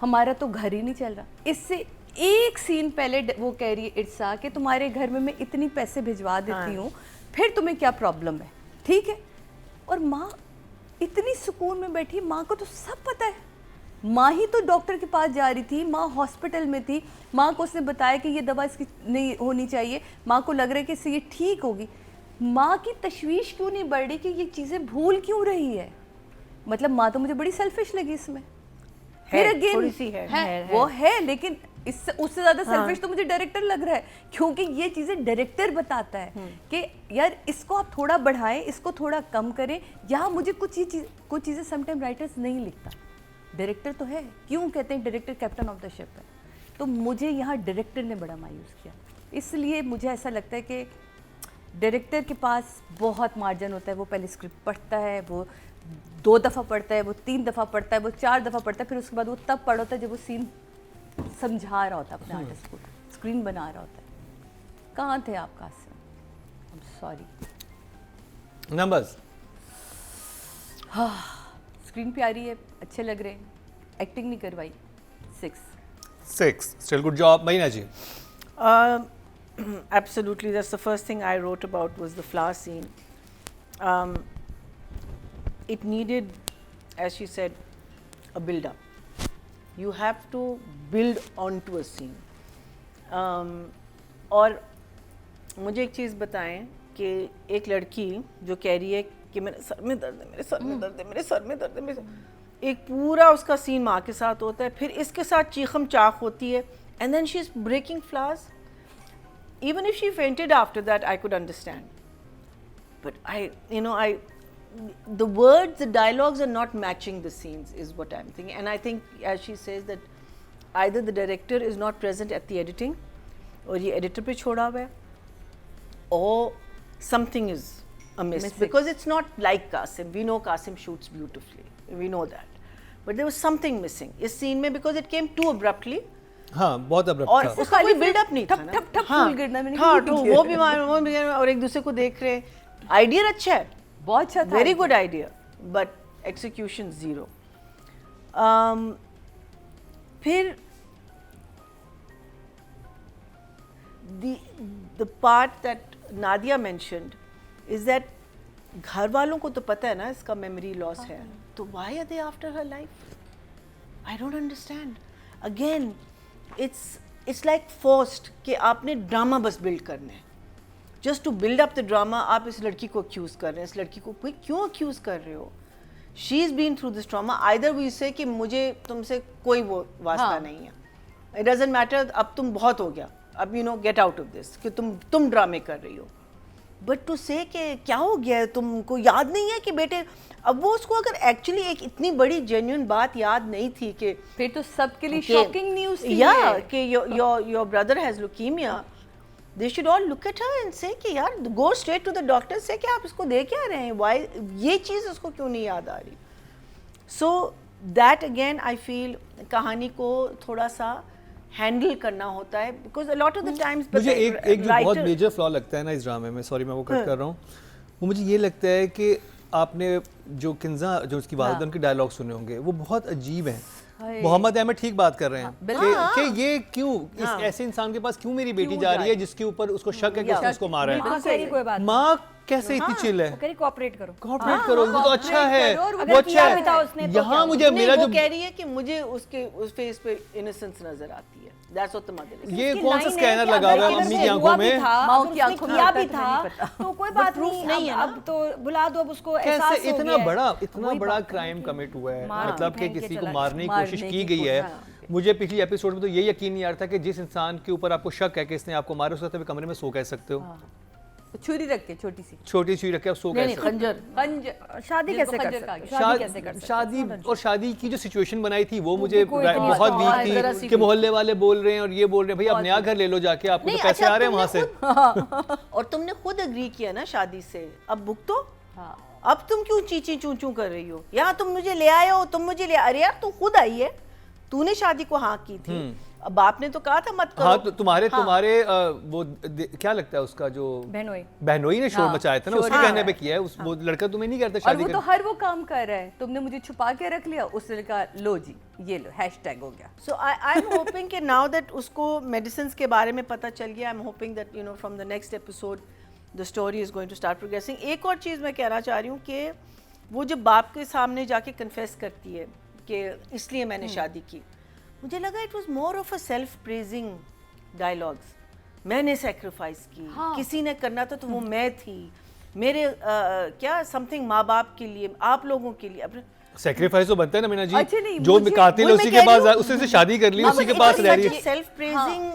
हमारा तो घर ही नहीं चल रहा। इससे एक सीन पहले वो कह रही है इर्सा कि तुम्हारे घर में मैं इतनी पैसे भिजवा देती हूँ, फिर तुम्हें क्या प्रॉब्लम है, ठीक है, और माँ इतनी सुकून में बैठी, माँ को तो सब पता है, माँ ही तो डॉक्टर के पास जा रही थी, माँ हॉस्पिटल में थी, माँ को उसने बताया कि ये दवा इसकी नहीं होनी चाहिए, माँ को लग रहा है कि इससे ये ठीक होगी, माँ की तशवीश क्यों नहीं बढ़ रही कि ये चीज़ें भूल क्यों रही है, मतलब माँ तो मुझे बड़ी सेल्फिश लगी इसमें। फिर अगेन थोड़ी सी है, वो है, लेकिन इससे उससे ज़्यादा सेल्फिश तो मुझे डायरेक्टर लग रहा है, क्योंकि ये चीज़ें डायरेक्टर बताता है कि यार इसको आप थोड़ा बढ़ाएं, इसको थोड़ा कम करें। यहाँ मुझे कुछ चीज़ें समटाइम राइटर्स नहीं लिखता, डायरेक्टर तो है, क्यों कहते हैं director captain of the ship है, तो मुझे यहाँ डायरेक्टर ने बड़ा मायूस किया। इसलिए मुझे ऐसा लगता है कि डायरेक्टर के पास बहुत मार्जिन होता है, वो पहले स्क्रिप्ट पढ़ता है, वो 2 दफ़ा पढ़ता है, वो 3 दफ़ा पढ़ता है, वो 4 दफ़ा पढ़ता है, फिर उसके बाद वो तब पढ़ता है जब वो सीन समझा रहा होता है अपने आर्टिस्ट को, स्क्रीन बना रहा होता है। कहाँ थे आप Qasim? I am sorry. Numbers? हाँ, स्क्रीन प्यारी है, अच्छे लग रहे हैं, एक्टिंग नहीं करवाई, 6 स्टिल गुड जॉब। महीना जी? Absolutely, that's the first thing I wrote about was the flower scene. It needed, as she said, a build-up. You have to build onto a scene. और मुझे एक चीज़ बताएं कि एक लड़की जो कह रही है कि मेरे सर में दर्द है, मेरे सर में दर्द है, मेरे सर में दर्द है, एक पूरा उसका सीन माँ के साथ होता है, फिर इसके साथ चीखम चाक होती है, and then she's breaking flowers. Even if she fainted after that, I could understand. But the words, the dialogues are not matching the scenes, is what I'm thinking. And I think, as she says, that either the director is not present at the editing, or ye editor pe choda hua hai, or something is amiss. Because it's not like Qasim. We know Qasim shoots beautifully. We know that. But there was something missing. इस scene में, because it came too abruptly. हाँ, बहुत abrupt और था। उसका कोई buildup नहीं था ना। ठप फूल गिरना, मैंने हाँ, तो वो भी और एक दूसरे को देख रहे हैं। आइडिया अच्छा है, बहुत अच्छा था, very good idea, but execution 0। फिर the part that Nadia mentioned is that घर वालों को तो पता है ना इसका मेमोरी लॉस है, तो why are they after her life? I don't understand. Again, it's like forced कि आपने ड्रामा बस बिल्ड करना है, just to build up the drama. आप इस लड़की को अक्यूज़ कर रहे हैं, इस लड़की को भाई क्यों अक्यूज़ कर रहे हो? She is been through this drama, either we say कि मुझे तुमसे कोई वो वास्ता नहीं है, इट डजंट मैटर, अब तुम बहुत हो गया, अब गेट आउट ऑफ दिस, कि तुम ड्रामे कर रही हो। बट टू से कि क्या हो गया है, तुमको याद नहीं है कि बेटे, अब वो उसको अगर एक्चुअली एक इतनी बड़ी जेन्युइन बात याद नहीं थी कि फिर तो सबके लिए शॉकिंग न्यूज़ थी या कि your brother has leukemia, they should all look at her and say कि यार go straight to the doctor say कि आप इसको दे क्या रहे हैं, व्हाई ये चीज़ उसको क्यों नहीं याद आ रही। So that again I feel कहानी को थोड़ा सा हैंडल करना होता है, because a lot of the times मुझे एक जो बहुत मेजर फ्लॉ लगता है ना इस ड्रामे में, सॉरी मैं वो कट कर रहा हूँ, वो मुझे ये लगता है कि आपने जो किन्जा, जो उसकी वालिदा, उनके डायलॉग सुने होंगे, वो बहुत अजीब हैं। मोहम्मद अहमद ठीक बात कर रहे हैं कि ये क्यों इस ऐसे इंसान के पास क्यों मेरी बेटी जा रही है जिसके ऊपर उसको शक है कि उसने उसको मारा है। कोई बात माँ कैसे इतनी चिल है? वो कह रही कोऑपरेट करो। कोऑपरेट करो, वो तो अच्छा है, अगर वो अच्छा किया भी था है। उसने तो यहाँ क्या? मुझे मेरा वो जो कह रही है कि मुझे उसके उस फेस पे इनोसेंस नजर आती है। That's what the mother is. ये उसकी कौन सा line है स्कैनर कि लगा अगर हुआ है अगर मम्मी वो की हुआ आंखों भी में? था, माँ अगर की उसने आंखों में किया होता भी है तो था नहीं पता। तो कोई बात proof नहीं, नहीं है ना। अब तो बुला दो, अब उसको एहसास कैसे हो इतना गया है। इतना वही बड़ा बात है क्राइम कि कमिट हुआ है, मार मतलब कि फेंक के किसी को चला मारने की मारने कोशिश की की गई है। कोशिश, मुझे पिछली एपिसोड में तो ये यकीन नहीं आ रहा था कि जिस इंसान के ऊपर आपको शक है कि इसने आपको मारा, उसको तभी कमरे में सो कह सकते हो। छुरी रख के छोटी सी छोटी सुई रख के आप सो नहीं कैसे? खंजर। शादी जिसको कैसे कर खंजर कहा सकते? गया। शादी कैसे कर सकते? शादी और शादी की जो सिचुएशन बनाई थी वो मुझे कोई इतनी बहुत strong वीक जरा थी सी कि मोहल्ले वाले बोल रहे हैं और ये बोल रहे हैं भाई आप नया घर ले लो जाके, आपको तो नहीं, पैसे अच्छा, आ रहे हैं वहां से। और तुमने खुद एग्री किया ना शादी से, अब भुगतो। हाँ अब तुम क्यों चीची चू चू कर रही हो? यहाँ तुम मुझे ले आए हो, तुम मुझे ले, अरे यार तू खुद आई है, तूने शादी को हाँ की थी। अब बाप ने तो कहा था मत करो। हाँ तो तुम्हारे वो क्या लगता है उसका जो बहनोई बहनोई ने शोर मचाया था ना, शोर उसके मचाया। कहने पे किया है। वो लड़का तुम्हें नहीं करता और शादी वो तो कर। हर वो काम कर रहा है, तुमने मुझे छुपा के रख लिया, उसने कहा लो जी ये लो हैशटैग हो गया। So I'm hoping कि now that उसको medicines के बारे में पता चल गया, I'm hoping that you know from the next episode the story is going to start progressing. एक और चीज़ मैं कहना चाह रही हूँ कि वो जब बाप के सामने जाके confess करती है कि इसलिए मैंने शादी की, मुझे लगा it was more of a self praising dialogues. मैंने sacrifice की, किसी ने करना था तो वो मैं थी, मेरे क्या something माँ बाप के लिए, आप लोगों के लिए अपने सेक्रीफाइस तो बनता है ना मीना जी। अच्छा नहीं, जो मुझे- कातिल है वही उसी मैं के कह पास रही हूँ। उसी से शादी कर ली, उसी के पास रह रही है। सेल्फ प्रेजिंग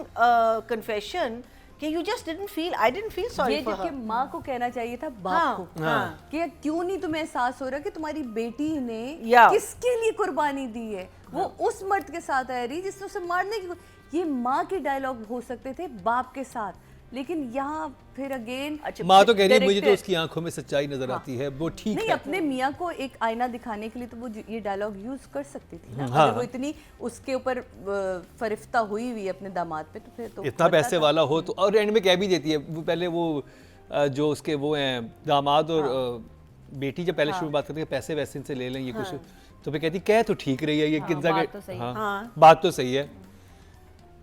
कन्फेशन कि you just didn't feel, I didn't feel sorry ये for जबकि her. माँ को कहना चाहिए था बाप हाँ, को हाँ। कि क्यों नहीं तुम्हें एहसास हो रहा कि तुम्हारी बेटी ने या। किसके लिए कुर्बानी दी है। वो उस मर्द के साथ आ रही जिसने उसे मारने की, ये माँ के डायलॉग हो सकते थे बाप के साथ, लेकिन यहाँ फिर अगेन माँ तो कह रही है मुझे तो उसकी आंखों में सच्चाई नजर आती है, वो ठीक नहीं है। अपने मियाँ को एक आईना दिखाने के लिए तो वो ये डायलॉग यूज कर सकती थी ना। हाँ। अगर वो इतनी उसके ऊपर फरिफ्ता हुई हुई अपने दामाद पे तो फिर तो इतना बनता पैसे था। वाला हो तो, और एंड में कह भी देती है वो पहले वो जो उसके वो हैं दामाद और बेटी जब पहले शुरू बात करते हैं पैसे वैसे इनसे ले लें ये कुछ, तो फिर कहती कह तो ठीक रही है ये कितना बात तो सही है। हाँ बात तो सही है।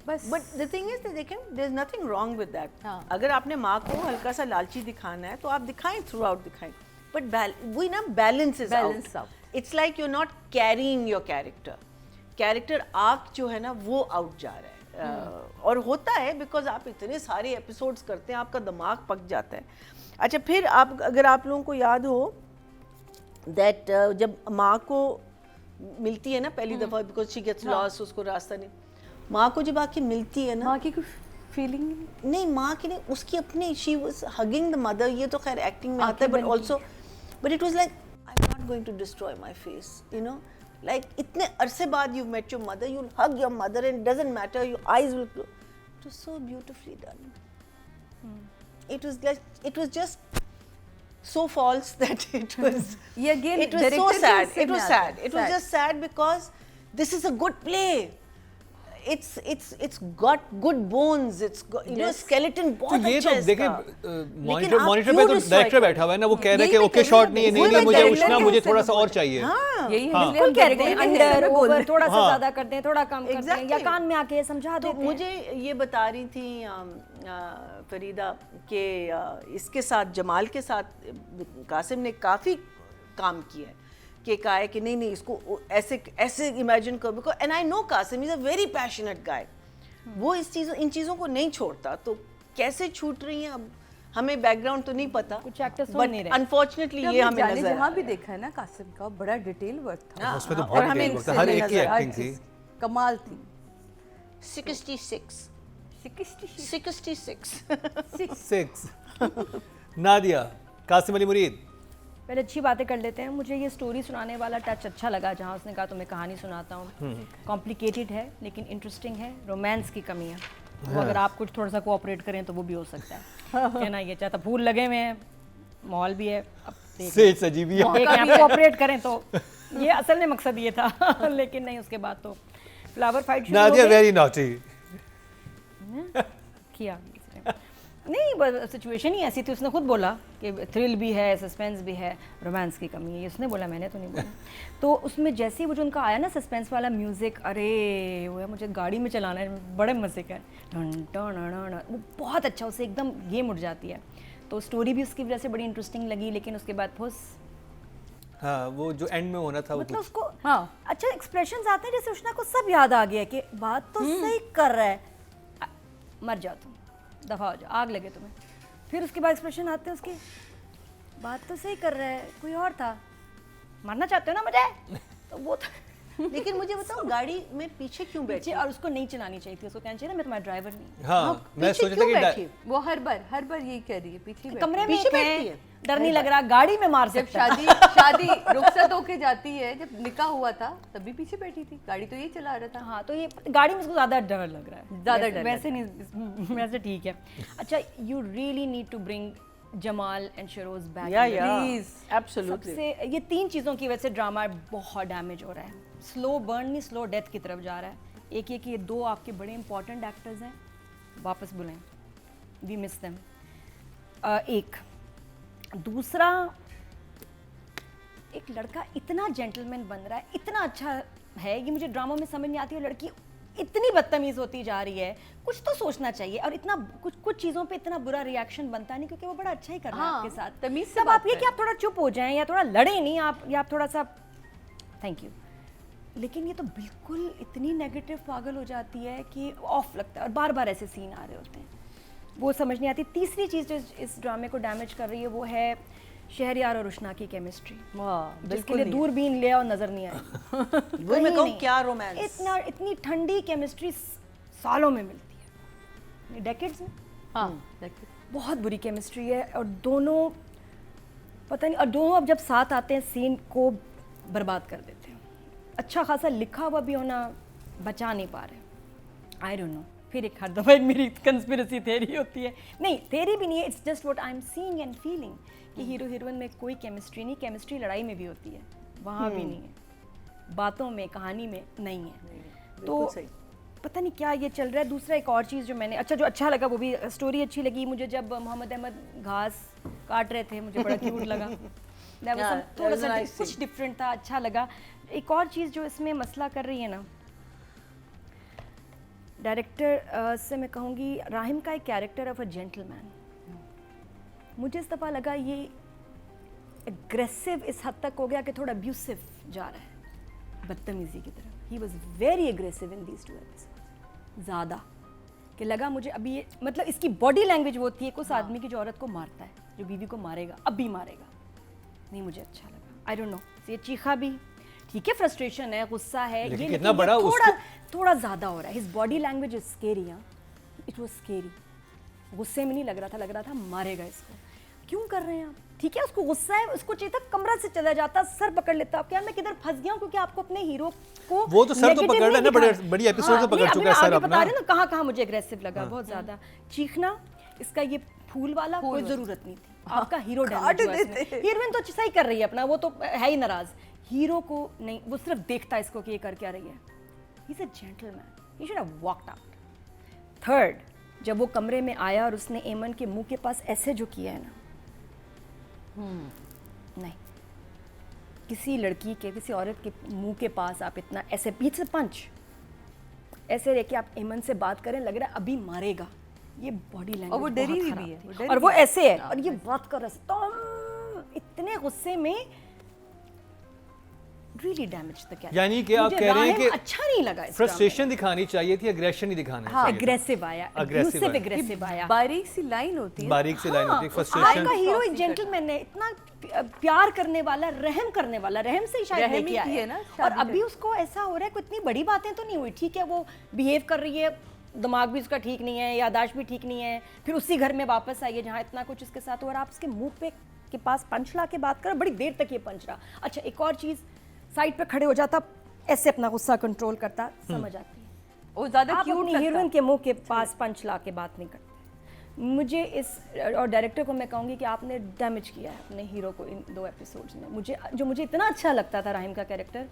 बस But the thing is that there's nothing wrong with that. हाँ। अगर आपने माँ को हल्का सा लालची दिखाना है तो आप दिखाएं, थ्रू आउट दिखाएं, बट वही ना balance is Balance out. out. It's like you not carrying your character arc जो है ना वो आउट जा रहा है। और होता है बिकॉज आप इतने सारे एपिसोड्स करते हैं, आपका दिमाग पक जाता है। अच्छा फिर आप अगर आप लोगों को याद हो दैट जब माँ को मिलती है ना पहली दफ़ा, बिकॉज शी गेट्स लॉस्ट, उसको रास्ता नहीं, माँ को जब आके मिलती है ना, माँ की कोई फीलिंग नहीं माँ की नहीं, उसकी अपनी, she was hugging the mother, ये तो खैर एक्टिंग में आता है, but also but it was like I am not going to destroy my face, you know, like इतने अरसे बाद you met your mother, you hug your mother and doesn't matter, your eyes will glow, it was so beautifully done. It was just so false that it was ये again it was so director के sad. हिस्से It में was आता sad. है, It was sad. just sad because this is a good play. It's got good bones. It's got, you know, Yes. skeleton तो बहुत ये अच्छा तो है देखिए इसका. मॉनिटर आप मॉनिटर क्यों पे तो destroy डायरेक्टर कर बैठा हुआ है ना, वो कह रहा है यही कि मैं ओके कह शॉट रही नहीं है, हूँ, नहीं वही नहीं मैं मुझे director उछना, के मुझे हिस्से थोड़ा में सा और बोल चाहिए। हाँ. यही हाँ। इसलिए फुल हम कैरेक्टर कहते हैं कि अंडर हिस्से में बोल ओवर रहे हैं। थोड़ा सा हाँ। ज्यादा करते हैं, थोड़ा कम करते हैं, या Exactly. कान में आके समझा तो देते हैं। मुझे ये बता रही थी फरीदा कि इसके साथ, जमाल के साथ कासिम ने काफ़ी काम किया है, कि कहा है कि नहीं नहीं इसको ऐसे ऐसे इमेजिन करो, because and I know Kasim is a very passionate guy, वो इन चीज़ों को नहीं छोड़ता, तो कैसे छूट रही हैं अब हमें बैकग्राउंड तो नहीं पता, कुछ actors सुन बट नहीं रहे। अनफॉर्चुनेटली ये हमने हमें जाने नजर जहाँ आ भी रहा है। देखा है ना कासिम का, बड़ा डिटेल वर्क था। हाँ, उसमें तो और बहुत हमें डिटेल था, हर एक की नजर- एक्टिंग थी। कमाल थी। 66 6 नादिया, कासिम अली मुरीद। पहले अच्छी बातें कर लेते हैं। मुझे ये स्टोरी सुनाने वाला टच अच्छा लगा, जहाँ उसने कहा तो मैं कहानी सुनाता हूँ। कॉम्प्लिकेटेड है लेकिन इंटरेस्टिंग है, रोमांस की कमी है, वो अगर आप कुछ थोड़ा सा कोऑपरेट करें तो वो भी हो सकता है। कहना ये चाहता, फूल लगे हुए हैं, माहौल भी है, अब सेज सजी भी है। देखें आप कोऑपरेट करें तो ये असल में मकसद ये था। लेकिन नहीं, उसके बाद तो फ्लावर फाइट शुरू हो नादिया गई। Very naughty. किया नहीं, सिचुएशन ही ऐसी थी, उसने खुद बोला कि थ्रिल भी है, सस्पेंस भी है, रोमांस की कमी है, ये उसने बोला, मैंने तो नहीं बोला। तो उसमें जैसे ही वो जो उनका आया ना सस्पेंस वाला म्यूज़िक, अरे वो है, मुझे गाड़ी में चलाना है, बड़े मज़े का है, टन टन टन, वो बहुत अच्छा, उससे एकदम गेम उठ जाती है। तो तो स्टोरी भी उसकी वजह से बड़ी इंटरेस्टिंग लगी, लेकिन उसके बाद फुस हाँ, वो जो एंड में होना था वो मतलब कुछ उसको हाँ। अच्छा एक्सप्रेशंस आते हैं जैसे उष्णा को सब याद आ गया कि बात तो सही कर रहा है। मर जाओ तुम, दफा हो जाओ, आग लगे तुम्हें। फिर उसके बाद एक्सप्रेशन आते हैं उसके, बात तो सही कर रहा है, कोई और था, मारना चाहते हो ना मुझे, तो वो था। लेकिन मुझे बताओ गाड़ी में पीछे क्यों बैठी? और उसको नहीं चलानी चाहिए थी, उसको कहना चाहिए ना मैं तुम्हारा ड्राइवर नहीं। हाँ, मैं पीछे सोचा क्यों था बैठी? कि वो हर बार यही कह रही है, पीछे बैठी। कमरे में पीछे एक बैठती है, है। डर नहीं लग रहा, गाड़ी में मार जब सकता है। शादी रुखसत होके जाती है, जब निकाह हुआ था तभी पीछे बैठी थी, गाड़ी तो यही चला रहा था। हाँ, तो ये गाड़ी में उसको ज्यादा डर लग रहा है, ज़्यादा वैसे- डर वैसे नहीं, वैसे ठीक है। अच्छा, you really need to bring Jamal and Sharoz back. Yeah Please. Absolutely. सबसे ये 3 चीज़ों की वजह से ड्रामा बहुत डैमेज हो रहा है, स्लो बर्न नहीं स्लो डेथ की तरफ जा रहा है। एक ये कि ये 2 आपके बड़े इंपॉर्टेंट एक्टर्स हैं, वापस बुलाएं, वी मिस देम। एक दूसरा, एक लड़का इतना जेंटलमैन बन रहा है, इतना अच्छा है, ये मुझे ड्रामा में समझ नहीं आती है, लड़की इतनी बदतमीज होती जा रही है। कुछ तो सोचना चाहिए, और इतना कुछ चीज़ों पे इतना बुरा रिएक्शन बनता नहीं, क्योंकि वो बड़ा अच्छा ही कर रहा है हाँ, आपके साथ। तमीज़ से तब बात आप ये कि आप थोड़ा चुप हो जाएं या थोड़ा लड़ें नहीं आप, या आप थोड़ा सा थैंक यू। लेकिन ये तो बिल्कुल इतनी नेगेटिव पागल हो जाती है कि ऑफ लगता है, और बार बार ऐसे सीन आ रहे होते हैं, वो समझ नहीं आती। तीसरी चीज़ जो इस ड्रामे को डैमेज कर रही है वो है शहरयार और उष्णा की केमिस्ट्री, वाह, जिसके लिए दूरबीन लिया और नजर नहीं आई। वो मैं कहीं कहूँ नहीं। क्या रोमांस। इतनी ठंडी केमिस्ट्री सालों में मिलती है, डेकेड्स में। हाँ, देखिए। बहुत बुरी केमिस्ट्री है, और दोनों पता नहीं, और दोनों अब जब साथ आते हैं सीन को बर्बाद कर देते हैं। अच्छा खासा लिखा हुआ भी होना बचा नहीं पा रहे। आई डोंट नो, फिर एक हर दफा एक मेरी कंस्पिरेसी थ्योरी होती है, नहीं थ्योरी भी नहीं है, it's just what I am seeing and feeling कि हीरो हीरोइन में कोई केमिस्ट्री नहीं। केमिस्ट्री लड़ाई में भी होती है, वहाँ भी नहीं है, बातों में कहानी में नहीं है। तो सही। पता नहीं क्या ये चल रहा है। दूसरा एक और चीज़ जो मैंने जो अच्छा लगा, वो भी स्टोरी अच्छी लगी मुझे, जब मोहम्मद अहमद घास काट रहे थे, मुझे बड़ा क्यूट लगा। थोड़ा सा कुछ डिफरेंट था, अच्छा लगा। एक और चीज़ जो इसमें मसला कर रही है ना, डायरेक्टर से मैं कहूँगी, राहिम का एक कैरेक्टर ऑफ अ जेंटलमैन, मुझे इस दफ़ा लगा ये एग्रेसिव इस हद तक हो गया कि थोड़ा अब्यूसिव जा रहा है, बदतमीजी की तरफ। He was very aggressive in these 2 episodes, ज़्यादा कि लगा मुझे अभी ये, मतलब इसकी बॉडी लैंग्वेज वो होती है उस आदमी की जो औरत को मारता है, जो बीवी को मारेगा, अब भी मारेगा, नहीं मुझे अच्छा लगा। आई डोंट नो, ये चीखा भी ठीक है, फ्रस्ट्रेशन है, गुस्सा है, लेकिन ये कितना लेकिन बड़ा ये थोड़ा ज़्यादा हो रहा है। His body language is scary, it was scary. गुस्से में नहीं लग रहा था, लग रहा था मारेगा इसको। क्यों कर रहे हैं आप? ठीक है, उसको गुस्सा है, उसको चाहिए था कमरा से चला जाता, सर पकड़ लेता, आप यार मैं किधर फंस गया हूं, क्योंकि आपको अपने हीरो को वो तो सर तो negative पकड़ रहा है नहीं ना, दिखाना। बड़ी एपिसोड से पकड़ नहीं, चुका है अभी सर मैं अपना। बता रही हूं ना कहाँ मुझे एग्रेसिव लगा, बहुत ज्यादा चीखना। इसका ये फूल वाला कोई जरूरत नहीं थी, आपका हीरो हीरोइन तो सही कर रही है अपना, वो तो है ही नाराज, हीरो को नहीं, वो सिर्फ देखता है इसको कि ये कर क्या रही है। He is a gentleman, he should have walked out. Third, जब वो कमरे में आया और उसने एमन के मुंह के पास ऐसे जो किया है ना, नहीं, किसी लड़की के, किसी औरत के मुंह के पास आप इतना ऐसे पीछे से पंच ऐसे लेके आप एमन से बात करें, लग रहा है अभी मारेगा। ये बॉडी लैंग्वेज और वो डरी बहुत भी है, खराब वो थी। डरी और वो भी है। ऐसे है, और ये बात कर रहा है तुम इतने गुस्से में, रियली डैमेज द कैरेक्टर। यानी कि आप कह रहे हैं कि अच्छा नहीं लगा, फ्रस्ट्रेशन दिखानी चाहिए थी, एग्रेशन नहीं दिखाना चाहिए था। एग्रेसिव आया, Aggressive आया। एग्रेसिव आया, बारीक सी लाइन होती है। बारीक से लाइन होती है, आपका फ्रस्ट्रेशन। हीरो एक जेंटलमैन है, इतना प्यार करने वाला, रहम करने वाला, रहम से ही शायद रहम ही लेके की आया है ना, और शादी अभी उसको ऐसा हो रहा है, कोई इतनी बड़ी बातें तो नहीं हुई, ठीक है वो बिहेव कर रही है, दिमाग भी उसका ठीक नहीं है, यादाश्त भी ठीक नहीं है, फिर उसी घर में वापस आई है जहाँ इतना कुछ उसके साथ हुआ, और आप उसके मुंह पे के पास पंच ला के बात कर, बड़ी देर तक ये पंच रहा। अच्छा, एक और चीज़, साइड पे खड़े हो जाता, ऐसे अपना गुस्सा कंट्रोल करता, समझ आती है। वो ज्यादा आप क्यूट अपनी हीरोइन के मुंह के पास पंच ला के बात नहीं करते। मुझे इस, और डायरेक्टर को मैं कहूँगी कि आपने डैमेज किया है अपने हीरो को इन 2 एपिसोड्स में। मुझे इतना अच्छा लगता था राहिम का character,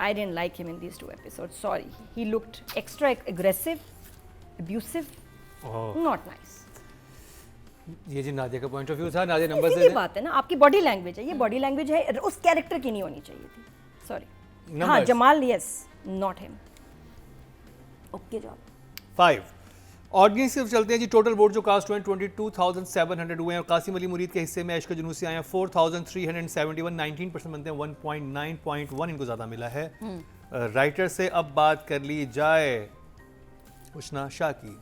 I didn't like him in these 2 episodes, sorry. He looked extra aggressive, abusive, not nice. ये जी नादिया का पॉइंट ऑफ व्यू था। नादिया नंबर सीधी बात है ना, आपकी बॉडी लैंग्वेज है, ये बॉडी लैंग्वेज है, उस कैरेक्टर की नहीं होनी चाहिए थी, सॉरी। हाँ, Jamal, yes, not him. Okay job. 5 audience से चलते हैं जी। टोटल वोट जो कास्ट हुए 22,700 हुए हैं और कासिम अली मुरीद के हिस्से में इश्क जुनूसी आए हैं 4,371, 19% बनते हैं 1.9.1 इनको ज़्यादा मिला है। राइटर से अब बात कर ली जाए उष्ना शाह की।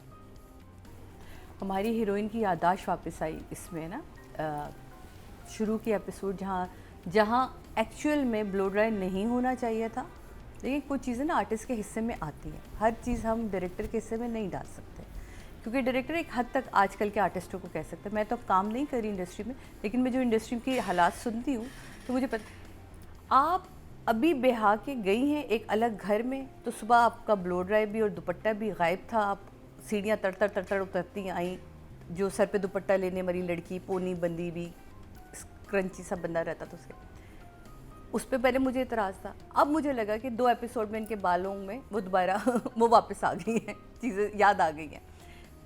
हमारी हीरोइन की याददाश्त वापस आई इसमें ना, शुरू के एपिसोड जहाँ एक्चुअल में ब्लो ड्राई नहीं होना चाहिए था, लेकिन कुछ चीज़ें ना आर्टिस्ट के हिस्से में आती हैं, हर चीज़ हम डायरेक्टर के हिस्से में नहीं डाल सकते, क्योंकि डायरेक्टर एक हद तक आजकल के आर्टिस्टों को कह सकते हैं। मैं तो अब काम नहीं करी इंडस्ट्री में, लेकिन मैं जो इंडस्ट्री की हालात सुनती हूँ तो मुझे पता, आप अभी बेहा के गई हैं एक अलग घर में, तो सुबह आपका ब्लो ड्राई भी और दुपट्टा भी गायब था, आप सीढ़ियाँ तड़ उतरती आई, जो सर पे दुपट्टा लेने वाली लड़की पोनी बंदी भी क्रंची सा बंदा रहता था उसके, उस पर पहले मुझे इतराज़ था। अब मुझे लगा कि 2 एपिसोड में इनके बालों में वो दोबारा वो वापस आ गई हैं, चीज़ें याद आ गई हैं।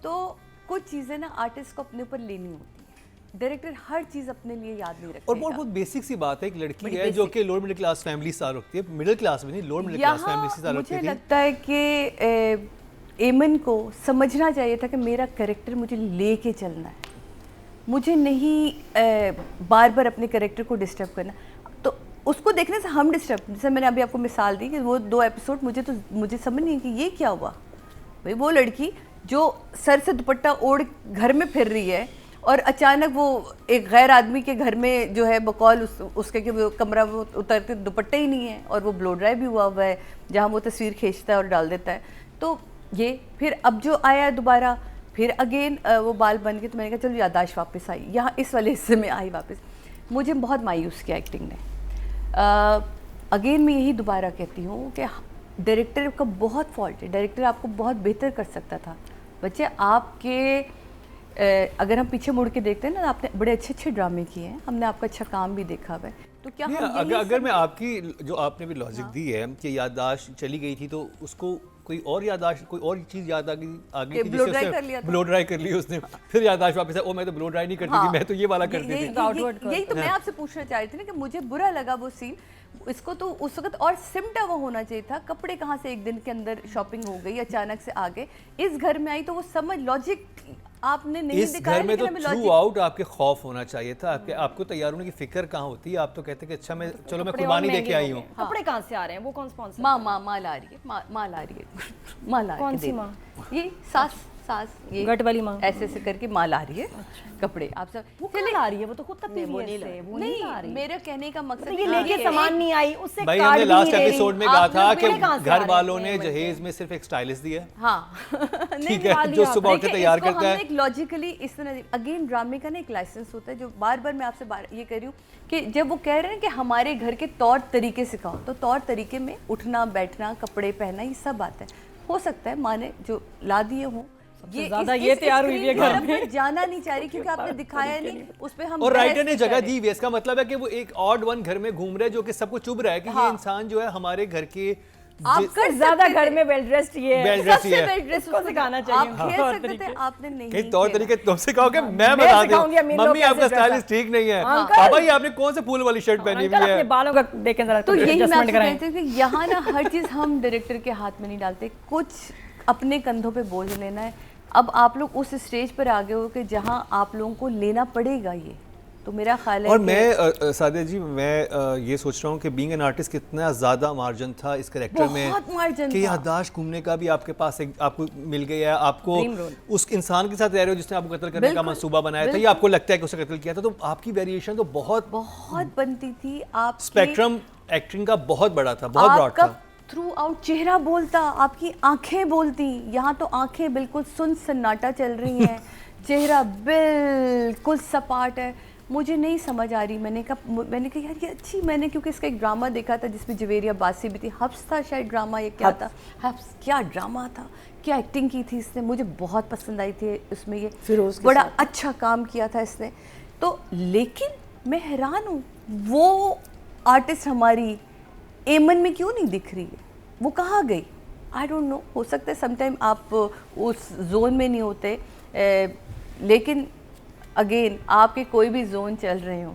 तो कुछ चीज़ें ना आर्टिस्ट को अपने ऊपर लेनी होती है, डायरेक्टर हर चीज़ अपने लिए याद नहीं रखेगा। और बहुत बेसिक सी बात है, एक लड़की है जो कि लोअर मिडिल क्लास फैमिली से रखती है, मिडिल क्लास में नहीं, लोअर मिडिल क्लास फैमिली से रखती है। मुझे लगता है कि एमन को समझना चाहिए था कि मेरा कैरेक्टर मुझे लेके चलना है, मुझे नहीं बार बार अपने कैरेक्टर को डिस्टर्ब करना। तो उसको देखने से हम डिस्टर्ब, जैसे मैंने अभी आपको मिसाल दी कि वो 2 एपिसोड मुझे समझ नहीं कि ये क्या हुआ भाई। वो लड़की जो सर से दुपट्टा ओढ़ घर में फिर रही है और अचानक वो एक गैर आदमी के घर में जो है बकौल उसके कि वो कमरा वो उतर के दुपट्टा ही नहीं है, और वो ब्लो ड्राई भी हुआ है जहाँ वो तस्वीर खींचता है और डाल देता है। तो ये फिर अब जो आया दोबारा फिर अगेन वो बाल बन के, तो मैंने कहा चलो याददाश्त वापस आई, यहाँ इस वाले हिस्से में आई वापस। मुझे बहुत मायूस किया एक्टिंग ने। अगेन मैं यही दोबारा कहती हूँ कि डायरेक्टर का बहुत फॉल्ट है, डायरेक्टर आपको बहुत बेहतर कर सकता था। बच्चे आपके अगर हम पीछे मुड़ के देखते हैं ना, आपने बड़े अच्छे ड्रामे किए हैं, हमने आपका अच्छा काम भी देखा हुआ है, तो क्या हम अगर मैं आपकी जो आपने भी लॉजिक दी है कि याददाश्त चली गई थी, तो उसको कोई और याददाश्त कोई और चीज़ याद आ गई आगे की, जिससे ब्लो ड्राई कर ली उसने, फिर याददाश्त वापस ओ मैं तो ब्लो ड्राई नहीं करती थी, मैं तो ये वाला करती थी। यही तो मैं आपसे पूछना चाह रही थी ना कि मुझे बुरा लगा वो सीन, इसको तो उस वक्त और सिमटा हुआ होना चाहिए था। कपड़े कहाँ से एक दिन के अंदर शॉपिंग हो गई, अचानक से आ गए, इस घर में आई, तो वो समझ लॉजिक आपने नहीं इस दिखाया। घर में तो थ्रू आउट आपके खौफ होना चाहिए था, आपको तैयार होने की फिक्र कहाँ होती है? आप तो कहते कि अच्छा मैं चलो मैं कुर्बानी देके आई हूँ। कपड़े कहाँ से आ रहे हैं, वो कौन स्पॉन्सर? माल आ रही है, माल आ रही है, माल आ कौन सी माँ? ये सास ये गट वाली माँ ऐसे करके माल आ रही है। कपड़े आप सब वो कल आ रही है, वो तो खुद तक पीवीएस से वो नहीं आ रही। मेरे कहने का मकसद ये लेके सामान नहीं आई, उससे भाई कार्ड हमने भी लास्ट नहीं ले एपिसोड में रही। कहा था आप कि लोग कहाँ से आ घर रहे वालों हैं ने इतने जहेज में सिर्फ एक स्टाइलिस्ट दिया है। हाँ ठीक है, जो सुबह उठ के तैयार करता है। हमने एक लॉजिकली इस तरह, अगेन ड्रामे का ना एक लाइसेंस होता है, जो बार बार मैं आपसे ये कह रही हूँ कि जब वो कह रहे हैं कि हमारे घर के तौर तरीके सिखाओ, तो तौर तरीके में उठना बैठना कपड़े पहनना ये सब आता है। हो सकता है माँ ने जो ला दिए हों, ये ज़्यादा ये तैयार हुई है घर में, जाना नहीं चाह रही क्योंकि आपने दिखाया नहीं उस पे हम। और राइटर ने जगह दी हुई है, इसका मतलब है कि वो एक ऑड वन घर में घूम रहे हैं जो कि सबको चुभ रहा है कि ये इंसान जो है हमारे घर के आपका ज्यादा घर में वेल ड्रेस्ड ये है, सबसे वेल ड्रेस उसको सिखाना चाहिए। आप खेल सकते थे, आपने नहीं कई तौर तरीके तुमसे कहोगे मैं बता दूं, मम्मी आपका स्टाइलिश ठीक नहीं है, पापा ये आपने कौन से फूल वाली शर्ट पहनी हुई है, अपने बालों का देखें जरा। तो यही मैं आपसे कहती हूँ कि यहाँ ना हर चीज हम डायरेक्टर के हाथ में नहीं डालते, कुछ अपने कंधों पे बोझ लेना है। अब आप लोग उस स्टेज पर आ गए हो कि जहाँ आप लोगों को लेना पड़ेगा ये, तो मेरा ख्याल है। और मैं सादिया जी मैं ये सोच रहा हूँ कि बीइंग एन आर्टिस्ट कितना ज़्यादा मार्जिन था इस कैरेक्टर में, बहुत मार्जिन कि याददाश्त घूमने का भी आपके पास एक आपको मिल गया है, आपको उस इंसान के साथ रह रहे हो जिसने आपको कत्ल करने का मंसूबा बनाया था, या आपको लगता है कि उसे कत्ल किया था, तो आपकी वेरिएशन तो बहुत बनती थी। आप स्पेक्ट्रम एक्टिंग का बहुत बड़ा था, बहुत ब्रॉड था। थ्रू आउट चेहरा बोलता, आपकी आंखें बोलती, यहाँ तो आंखें बिल्कुल सुन सन्नाटा चल रही हैं, चेहरा बिल्कुल सपाट है। मुझे नहीं समझ आ रही, मैंने कहा यार ये अच्छी, मैंने क्योंकि इसका एक ड्रामा देखा था जिसमें जवेरिया बासी भी थी, हफ्स था शायद ड्रामा, ये क्या था, हफ्स क्या ड्रामा था, क्या एक्टिंग की थी इसने, मुझे बहुत पसंद आई थी उसमें, ये बड़ा अच्छा काम किया था इसने। तो लेकिन मैं हैरान हूँ वो आर्टिस्ट हमारी एमन में क्यों नहीं दिख रही है, वो कहाँ गई? आई डोंट नो, हो सकता है समटाइम आप उस जोन में नहीं होते, लेकिन अगेन आपके कोई भी जोन चल रहे हो,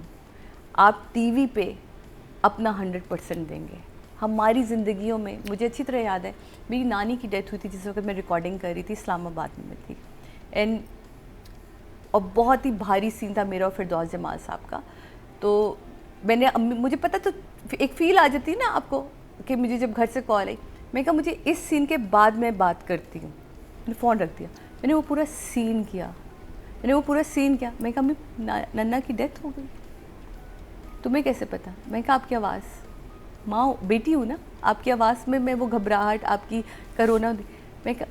आप टीवी पे अपना 100% देंगे, हमारी ज़िंदगियों में, मुझे अच्छी तरह याद है मेरी नानी की डेथ हुई थी जिस वक्त मैं रिकॉर्डिंग कर रही थी, इस्लामाबाद में थी, एंड और बहुत ही भारी सीन था मेरा और फिरदौस जमाल साहब का। तो मैंने मुझे पता, तो एक फील आ जाती है ना आपको कि मुझे जब घर से कॉल आई, मैं कहा मुझे इस सीन के बाद मैं बात करती हूँ, मैंने फ़ोन रख दिया, मैंने वो पूरा सीन किया, मैं कहा नन्ना की डेथ हो गई, तुम्हें कैसे पता? मैं कहा आपकी आवाज़, माँ बेटी हूँ ना, आपकी आवाज़ में मैं वो घबराहट, आपकी कोरोना, मैं कहा,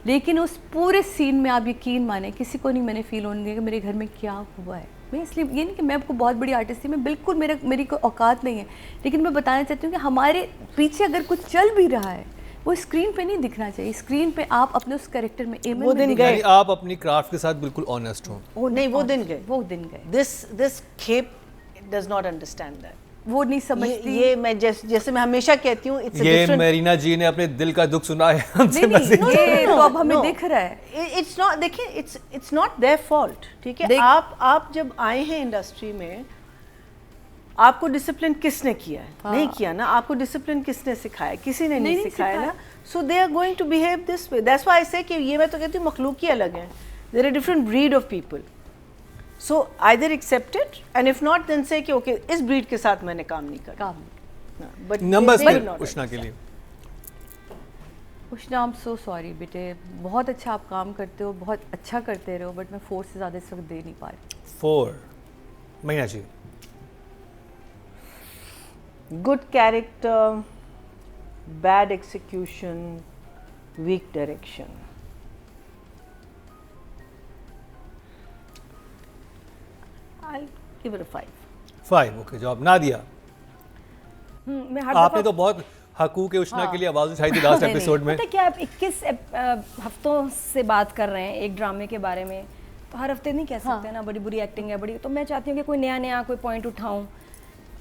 लेकिन उस पूरे सीन में आप यकीन माने किसी को नहीं मैंने फील होने दिया कि मेरे घर में क्या हुआ है। मैं इसलिए ये नहीं कि मैं आपको बहुत बड़ी आर्टिस्ट थी, मैं बिल्कुल मेरी कोई औकात नहीं है, लेकिन मैं बताना चाहती हूँ कि हमारे पीछे अगर कुछ चल भी रहा है वो स्क्रीन पे नहीं दिखना चाहिए, स्क्रीन पे आप अपने उस कैरेक्टर में वो दिन गए, यानी आप अपनी क्राफ्ट के साथ बिल्कुल ऑनेस्ट हो। नहीं वो दिन गए। दिस खेप डज नॉट अंडरस्टैंड दैट, वो नहीं समझती। ये मैं जैसे मैं हमेशा कहती हूँ, ये मेरीना जी ने अपने दिल का दुख सुना है हमसे नहीं, ये तो अब हमें दिख रहा है। इट्स नॉट, देखिए इट्स नॉट देयर फॉल्ट, ठीक है। आप जब आए हैं इंडस्ट्री में, आपको डिसिप्लिन किसने किया है? नहीं किया ना। आपको डिसिप्लिन किसने सिखाया? किसी ने नहीं सिखाया ना। So they are going to behave this way, that's why I say कि ये मैं तो कहती हूँ मखलूक ही अलग है, there are different breed of people. So either accept it and if not then say कि okay इस breed के साथ मैंने काम नहीं करना। But numbers फिर उष्णा के लिए। उष्णा, I'm so sorry बेटे, बहुत अच्छा आप काम करते हो, बहुत अच्छा करते रहो, बट मैं 4 से ज़्यादा इस वक्त दे नहीं पा रही। 4 महीना जी। Good character, bad execution, weak direction. I'll give it a 5. Okay, जवाब ना दिया। मैं हर आपने तो बहुत हकूक उष्णा के लिए आवाज उठाई थी लास्ट एपिसोड में। पता क्या, आप 21 हफ्तों से बात कर रहे हैं एक ड्रामे के बारे में, तो हर हफ्ते नहीं कह सकते ना बड़ी बुरी एक्टिंग है बड़ी। तो मैं चाहती हूँ कि कोई नया कोई पॉइंट उठाऊं।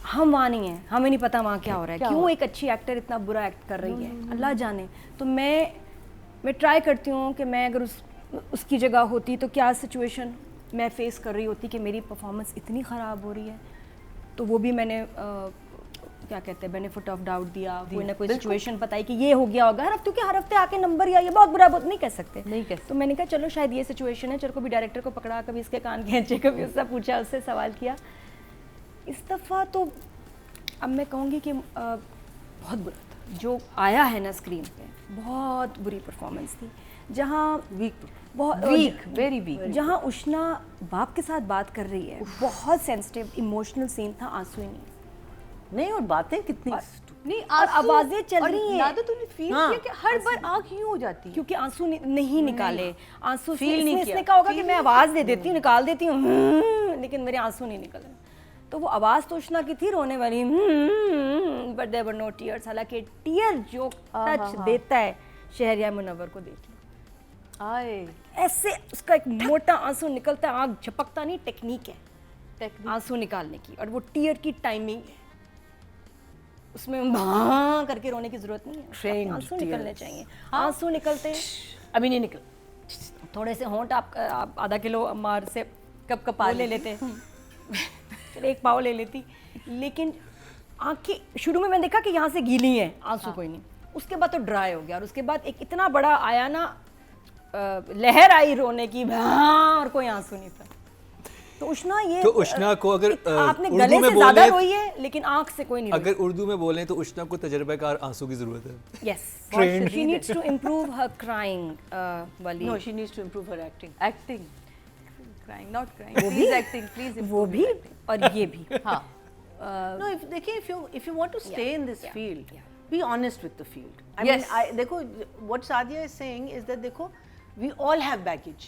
हम वहाँ नहीं हैं, हमें नहीं पता वहाँ क्या हो रहा है, क्यों एक अच्छी एक्टर इतना बुरा एक्ट कर रही है, अल्लाह जाने। तो मैं ट्राई करती हूँ कि मैं अगर उसकी जगह होती तो क्या सिचुएशन मैं फेस कर रही होती कि मेरी परफॉर्मेंस इतनी ख़राब हो रही है। तो वो भी मैंने क्या कहते हैं बेनिफिट ऑफ डाउट दिया, कोई ना कोई सिचुएशन बताई कि ये हो गया होगा। हर हफ्ते आके नंबर या ये बहुत बुरा बहुत नहीं कह सकते, तो मैंने कहा चलो शायद ये सिचुएशन है। चलो कभी डायरेक्टर को पकड़ा, कभी इसके कान खींचे, कभी उससे पूछा, उससे सवाल किया। इस दफ़ा तो अब मैं कहूँगी कि बहुत बुरा था जो आया है ना स्क्रीन पे, बहुत बुरी परफॉर्मेंस थी। जहाँ वेरी वीक, जहाँ उष्णा बाप के साथ बात कर रही है, बहुत सेंसिटिव इमोशनल सीन था, आंसू ही नहीं और बातें कितनी नहीं, और आवाजें चल रही हैं। तो तूने फील किया कि हर बार आँख यूं हो जाती है क्योंकि आंसू नहीं निकाले, आंसू फील नहीं किया। इसने कहा होगा कि मैं आवाज दे देती हूँ, निकाल देती हूँ, लेकिन मेरे आंसू नहीं निकल रहे। तो वो आवाज तो उष्णा की थी रोने वाली, but there were no tears. हालांकि टीयर जो टच देता है शहरियार मुनव्वर को, देख लो ऐसे उसका एक मोटा आंसू निकलता है, आँख झपकता नहीं, टेक्निक है आंसू निकालने की, और वो टीयर की टाइमिंग है, उसमें भां करके रोने की जरूरत नहीं है, आंसू निकलने चाहिए। आंसू निकलते अभी नहीं निकल, थोड़े से होंठ आप आधा किलो मार से कप पाव ले लेते चलो 1 पाव ले लेती, लेकिन आंखें शुरू में मैंने देखा कि यहाँ से गीली है, आंसू कोई नहीं, उसके बाद तो ड्राई हो गया, और उसके बाद एक इतना बड़ा आया ना लहर आई रोने की, और कोई आंसू नहीं था। तो उष्णा को अगर आपने गले से ज्यादा रोई है, लेकिन आंख से कोई नहीं रोई। अगर उर्दू में बोलें तो उष्णा को तजर्बेकार आंसू की जरूरत है। Yes, she needs to improve her crying वाली। No, she needs to improve her acting crying not crying, please acting, please वो भी और ये भी। हाँ, नो, देखिए if you want to stay in this field, be honest with the field. I mean, देखो what Sadia is saying is that देखो we all have baggage.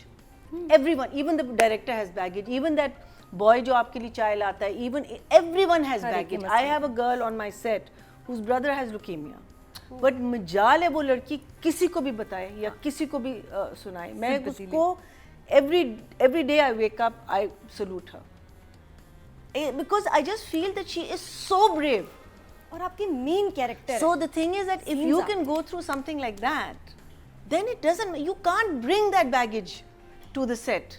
Everyone, even the director has baggage. Even that boy जो आपके लिए चाय लाता है, even everyone has baggage. I have a girl on my set whose brother has leukemia. But मजाल है वो लड़की किसी को भी बताए या किसी को भी सुनाए, मैं उसको every day I wake up, I salute her. Because I just feel that she is so brave. और आपकी main character. So the thing is that if you can go through something like that, then it doesn't, you can't bring that baggage to the set.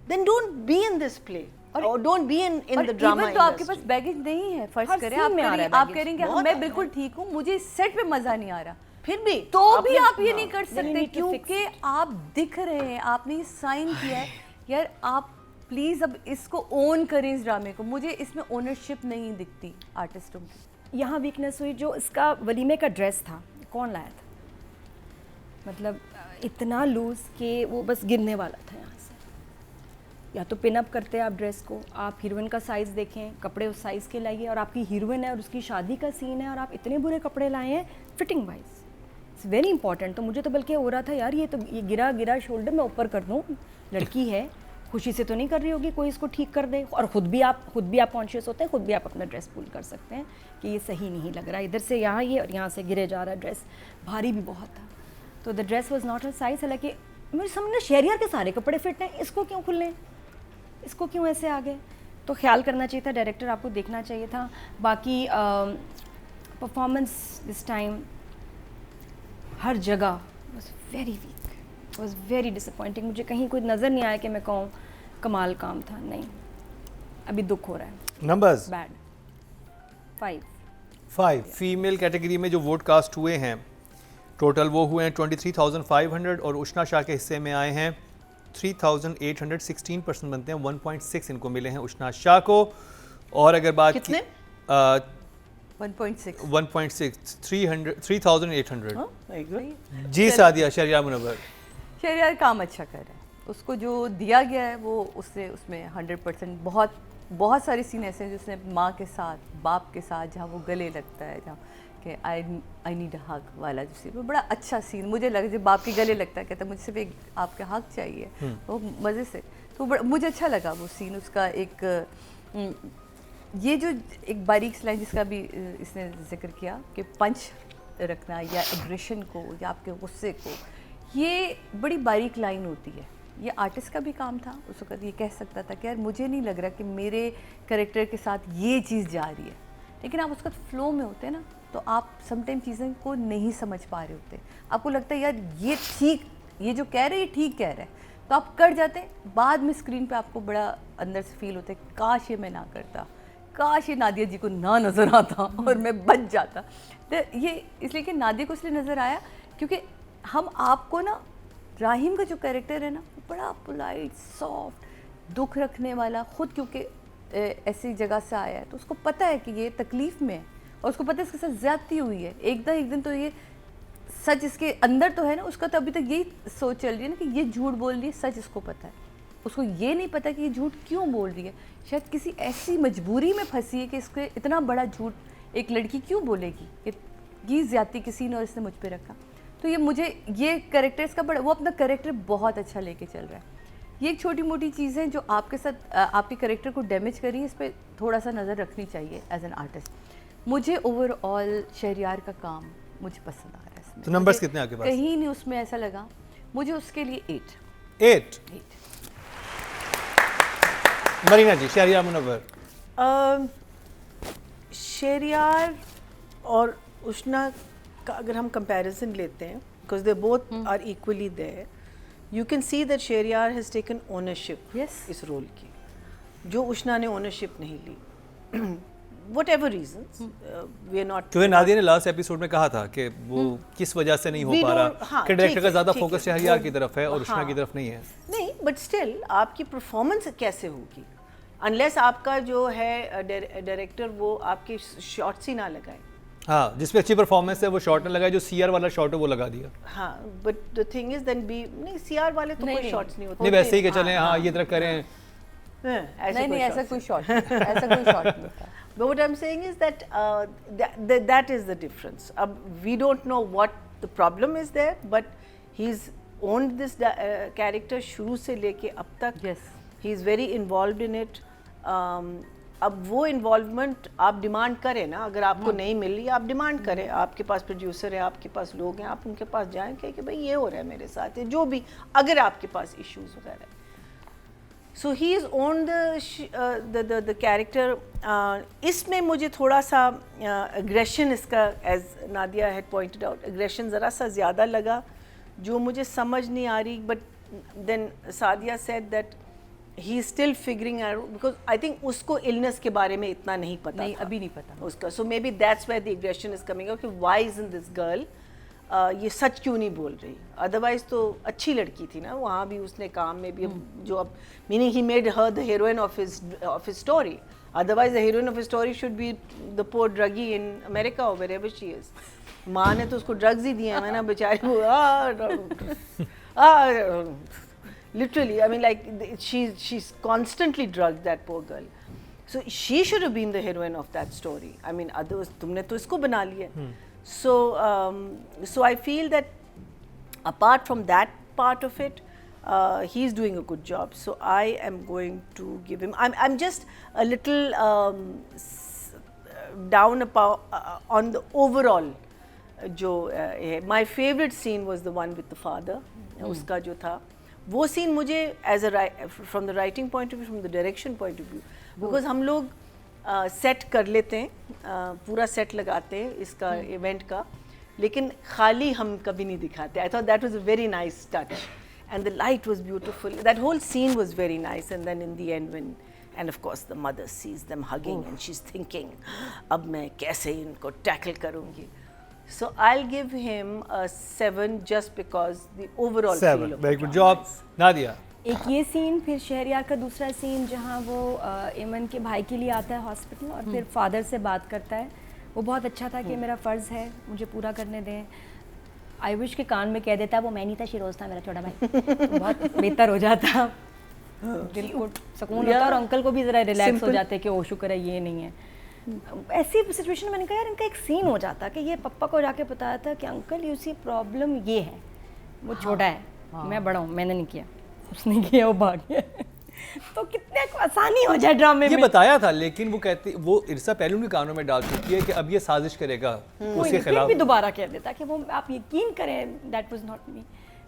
Then don't be in this play. और don't be in और the drama even तो आपके पास baggage नहीं है, फर्ज हर करें scene आप में आ रहा है आप baggage। कह रहे हैं कि बहुत मैं है। बिल्कुल ठीक हूँ, मुझे सेट पे मजा नहीं आ रहा, फिर भी तो भी आपने- आप ये नहीं कर Then you सकते need to fix क्योंकि आप दिख रहे हैं, आपने ये साइन किया है। यार आप प्लीज अब इसको ओन करें इस ड्रामे को, मुझे इसमें ओनरशिप नहीं दिखती आर्टिस्टों की। यहाँ वीकनेस हुई जो इसका वलीमे का ड्रेस था, कौन लाया था? मतलब इतना लूज कि वो बस गिरने वाला था यहाँ से। या तो पिन अप करते आप ड्रेस को, आप हीरोइन का साइज़ देखें, कपड़े उस साइज़ के लाइए, और आपकी हीरोइन है और उसकी शादी का सीन है और आप इतने बुरे कपड़े लाए हैं fitting wise. It's very important. तो मुझे तो बल्कि हो रहा था यार ये गिरा शोल्डर मैं ऊपर कर दूँ, लड़की है, खुशी से तो नहीं कर रही होगी, कोई इसको ठीक कर दे। और ख़ुद भी आप कॉन्शियस होते हैं, ख़ुद भी आप अपना ड्रेस पुल कर सकते हैं कि ये सही नहीं लग रहा, इधर से यहाँ ये और यहाँ से गिरे जा रहा है, ड्रेस भारी भी बहुत था। तो the dress was not her size. हालांकि मुझे समझना शहरियार के सारे कपड़े फिट हैं, इसको क्यों खुले, इसको क्यों ऐसे आ गए? तो ख्याल करना चाहिए था, डायरेक्टर आपको देखना चाहिए था। बाकी परफॉर्मेंस दिस टाइम हर जगह was very weak, was very disappointing. मुझे कहीं कोई नज़र नहीं आया कि मैं कहूँ कमाल काम था, नहीं। अभी दुख हो रहा है। नंबर्स बैड 5 फीमेल कैटेगरी में जो वोट कास्ट हुए हैं टोटल वो हुए हैं 23,500 और उष्णा शाह के हिस्से में आए हैं 3,800, 16% बनते हैं, 1.6 इनको मिले हैं उष्णा शाह को। और अगर बात कितने? 1.6 1.6 3,800। Very good. जी सादिया शरिया मुनव्वर। शहरियार काम अच्छा कर रहा है, उसको जो दिया गया है वो उससे उसमें 100%। बहुत सारे सीन ऐसे हैं जिसने माँ के साथ, बाप के साथ, जहाँ वो गले लगता है, जहाँ कि आई नीड अ हग वाला जो सीन, वो बड़ा अच्छा सीन मुझे लगा। जब बाप के गले लगता है, कहता है मुझे सिर्फ एक आपका हग चाहिए, वो मज़े से, तो मुझे अच्छा लगा वो सीन उसका। एक ये जो एक बारीक लाइन जिसका भी इसने जिक्र किया कि पंच रखना या एग्रेशन को या आपके गुस्से को, ये बड़ी बारीक लाइन होती है। ये आर्टिस्ट का भी काम था, उस वक्त ये कह सकता था कि यार मुझे नहीं लग रहा कि मेरे कैरेक्टर के साथ ये चीज़ जा रही है, लेकिन आप उसका फ्लो में होते हैं ना, तो आप समटाइम चीज़ें को नहीं समझ पा रहे होते, आपको लगता है यार ये ठीक, ये जो कह रहे हैं ये ठीक कह रहे हैं, तो आप कर जाते हैं। बाद में स्क्रीन पे आपको बड़ा अंदर से फील होता है काश ये मैं ना करता, काश ये नादिया जी को ना नज़र आता और मैं बच जाता। तो ये इसलिए कि नादिया को इसलिए नज़र आया क्योंकि हम आपको ना, राहिम का जो कैरेक्टर है ना, बड़ा पोलाइट, सॉफ्ट, दुख रखने वाला, ख़ुद क्योंकि ऐसी जगह से आया है तो उसको पता है कि ये तकलीफ़ में है और उसको पता है इसके साथ ज़्यादती हुई है। एक दिन तो ये सच इसके अंदर तो है ना, उसका तो अभी तक यही सोच चल रही है ना कि ये झूठ बोल रही है, सच इसको पता है, उसको ये नहीं पता कि ये झूठ क्यों बोल रही है। शायद किसी ऐसी मजबूरी में फंसी है कि इसके इतना बड़ा झूठ एक लड़की क्यों बोलेगी कि ये ज़्यादती किसी ने और इसने मुझ पर रखा। तो ये मुझे ये कैरेक्टर्स का बड़ा, वो अपना कैरेक्टर बहुत अच्छा लेके चल रहा है। ये एक छोटी मोटी चीज़ें जो आपके साथ आपके कैरेक्टर को डैमेज करी है, इस पर थोड़ा सा नज़र रखनी चाहिए एज एन आर्टिस्ट। मुझे ओवरऑल शहरियार का काम मुझे पसंद आ रहा है इसमें। तो नंबर्स कितने आपके पास? कहीं नहीं उसमें ऐसा लगा, मुझे उसके लिए 8। मरीना जी, शहरियार मुनव्वर। शेरियार और उष्णा का अगर हम कंपैरिजन लेते हैं, because they both are equally there, you can see that Shahryar has taken ownership इस रोल की, जो उष्णा ने ओनरशिप नहीं ली। whatever reasons, we are not, क्योंकि नादिया ने लास्ट एपिसोड में कहा था कि वो किस वजह से नहीं हो We पा don't- रहा हाँ, कि डायरेक्टर ठीक का है, ज़्यादा ठीक फोकस है, शहरियार वो- की तरफ है और उष्णा हाँ। की तरफ नहीं है। नहीं, बट स्टिल आपकी परफॉर्मेंस कैसे होगी अनलेस आपका जो है डायरेक्टर वो आपके शॉट्स ही ना लगाए। हाँ, जिसपे अच्छी परफॉर्मेंस है वो शॉट ने लगाया, जो सीआर वाला शॉट है वो लगा दिया। हाँ, but the thing is then be नहीं, सीआर वाले तो कोई शॉट्स नहीं होते। नहीं वैसे ही कि चलें हाँ ये तरह करें, नहीं ऐसा कोई शॉट ऐसा कोई शॉट नहीं था। But what I'm saying is that that is the difference. We don't know what the problem is there, but he's owned this character शुरू से लेके अब तक. Yes. He is very involved in it. अब वो involvement आप demand करें ना, अगर आपको नहीं मिल रही आप डिमांड करें, आपके पास प्रोड्यूसर है, आपके पास लोग हैं, आप उनके पास जाएं कि भाई ये हो रहा है मेरे साथ, है जो भी, अगर आपके पास इश्यूज वगैरह। So he is own the character. इसमें मुझे थोड़ा सा एग्रेशन इसका, as Nadia had pointed out, aggression ज़रा सा ज़्यादा लगा जो मुझे समझ नहीं आ रही। But then Sadia said that he is still figuring out, because I think उसको इलनेस के बारे में इतना नहीं पता नहीं, था अभी नहीं पता उसका. So maybe that's where the aggression is coming out कि व्हाई इजंट दिस गर्ल ये सच क्यों नहीं बोल रही. अदरवाइज तो अच्छी लड़की थी ना, वहाँ भी उसने काम में भी जो अब meaning he made her the heroine of his story. Otherwise the heroine of his story should be the poor druggie in America और वेयरएवर शी इज. माँ ने तो उसको ड्रग्स ही दिए हैं ना बेचारी को. Literally, I mean, like she's constantly drugged, that poor girl. So she should have been the heroine of that story. I mean, others, तुमने तो इसको बना लिया. So so I feel that apart from that part of it, he's doing a good job. So I am going to give him. I'm just a little down about on the overall. जो my favorite scene was the one with the father. उसका जो था वो scene मुझे as a from the writing point of view, from the direction point of view, because हम लोग set कर लेते हैं, पूरा सेट लगाते हैं इसका इवेंट का, लेकिन खाली हम कभी नहीं दिखाते. I thought that was a very nice touch and the light was beautiful. That whole scene was very nice. And then in the end when and of course the mother sees them hugging and she is thinking अब मैं कैसे इनको tackle करूँगी. So I'll give him a 7 just because the overall feel 7. of Very the good drama job. is- Nadia. एक ये scene, फिर शहरयार का दूसरा सीन जहाँ वो इमन के भाई के लिए आता है हॉस्पिटल और फिर फादर से बात करता है, वो बहुत अच्छा था कि मेरा फ़र्ज़ है, मुझे पूरा करने दें. आई विश के कान में कह देता वो मैं नहीं था, शिरोज था मेरा छोटा भाई, तो बहुत बेहतर हो जाता, दिल को सुकून होता और अंकल को भी ज़रा रिलैक्स हो जाते कि ओ शुक्र है ये नहीं है. ऐसी सिचुएशन में मैंने कहा यार इनका एक सीन हो जाता कि ये पप्पा को जाके बताया था कि अंकल यू सी प्रॉब्लम ये है, वो छोटा है, मैं बड़ा हूँ, मैंने नहीं किया, उसने किया, वो भाग गया. तो कितने आसानी हो जाए ड्रामे ये में. बताया था, लेकिन वो कहती, वो इरसा पहले उनके कानों में डाल चुकी है कि अब ये साजिश करेगा उसके फिर खिलाफ. भी दोबारा कह देता कि वो आप यकीन करें that was not me.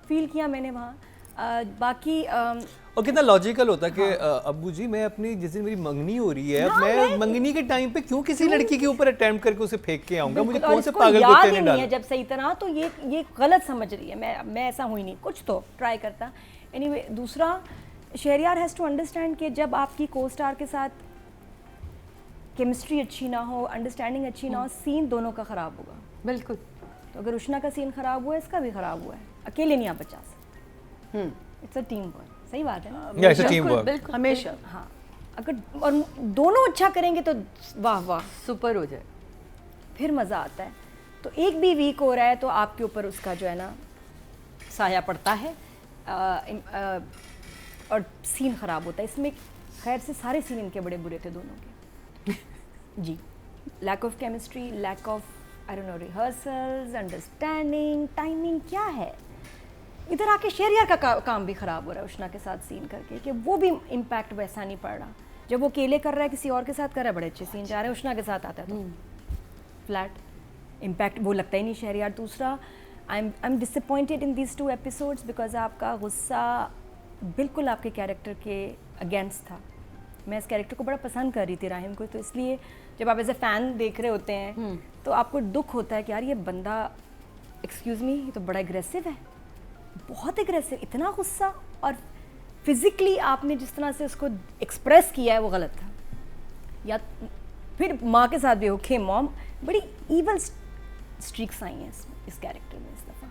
Feel किया मैंने वहाँ. बाकी और कितना लॉजिकल होता कि अब्बू जी मैं अपनी जिस दिन मेरी मंगनी हो रही है, मैं मंगनी के टाइम पे क्यों किसी लड़की के ऊपर अटेम्प्ट करके उसे फेंक के आऊंगा, मुझे कौन से पागल कुत्ते ने डाला. जब सही तरह तो ये गलत समझ रही है, मैं ऐसा हुई नहीं, कुछ तो ट्राई करता. एनीवे दूसरा, शहरयार हैज़ टू अंडरस्टैंड कि जब आपकी को स्टार के साथ केमिस्ट्री अच्छी ना हो, अंडरस्टैंडिंग अच्छी ना हो, सीन दोनों का ख़राब होगा. बिल्कुल. तो अगर उष्णा का सीन ख़राब हुआ है, इसका भी ख़राब हुआ है, अकेले नहीं आप बचा सकते. It's a team work. सही बात है ना. या इट्स अ टीम वर्क. बिल्कुल हमेशा. हाँ, अगर और दोनों अच्छा करेंगे तो वाह वाह सुपर हो जाए, फिर मज़ा आता है. तो एक भी वीक हो रहा है तो आपके ऊपर उसका जो है ना साया पड़ता है और सीन ख़राब होता है. इसमें खैर से सारे सीन इनके बड़े बुरे थे दोनों के. जी, lack of chemistry, lack of I don't know rehearsals, understanding, timing क्या है. इधर आके शहरयार का काम भी ख़राब हो रहा है उष्णा के साथ सीन करके कि वो भी इम्पैक्ट वैसा नहीं पड़ रहा. जब वो अकेले कर रहा है, किसी और के साथ कर रहा है, बड़े अच्छे सीन जा रहे हैं, उष्णा के साथ आता है तो फ्लैट इम्पैक्ट वो लगता ही नहीं शहरयार. दूसरा, I am disappointed in these 2 episodes because आपका गुस्सा बिल्कुल आपके कैरेक्टर के अगेंस्ट था. मैं इस कैरेक्टर को बड़ा पसंद कर रही थी राहिम को, तो इसलिए जब आप एज ए फ़ैन देख रहे होते हैं तो आपको दुख होता है कि यार ये बंदा, एक्सक्यूज़ मी, ये तो बड़ा एग्रेसिव है, बहुत एग्रेसिव, इतना गुस्सा. और फिज़िकली आपने जिस तरह से उसको एक्सप्रेस किया है वो गलत था. या फिर माँ के साथ भी ओके मॉम, बड़ी ईवल स्ट्रीक्स आई हैं इस कैरेक्टर में इस दफ़ा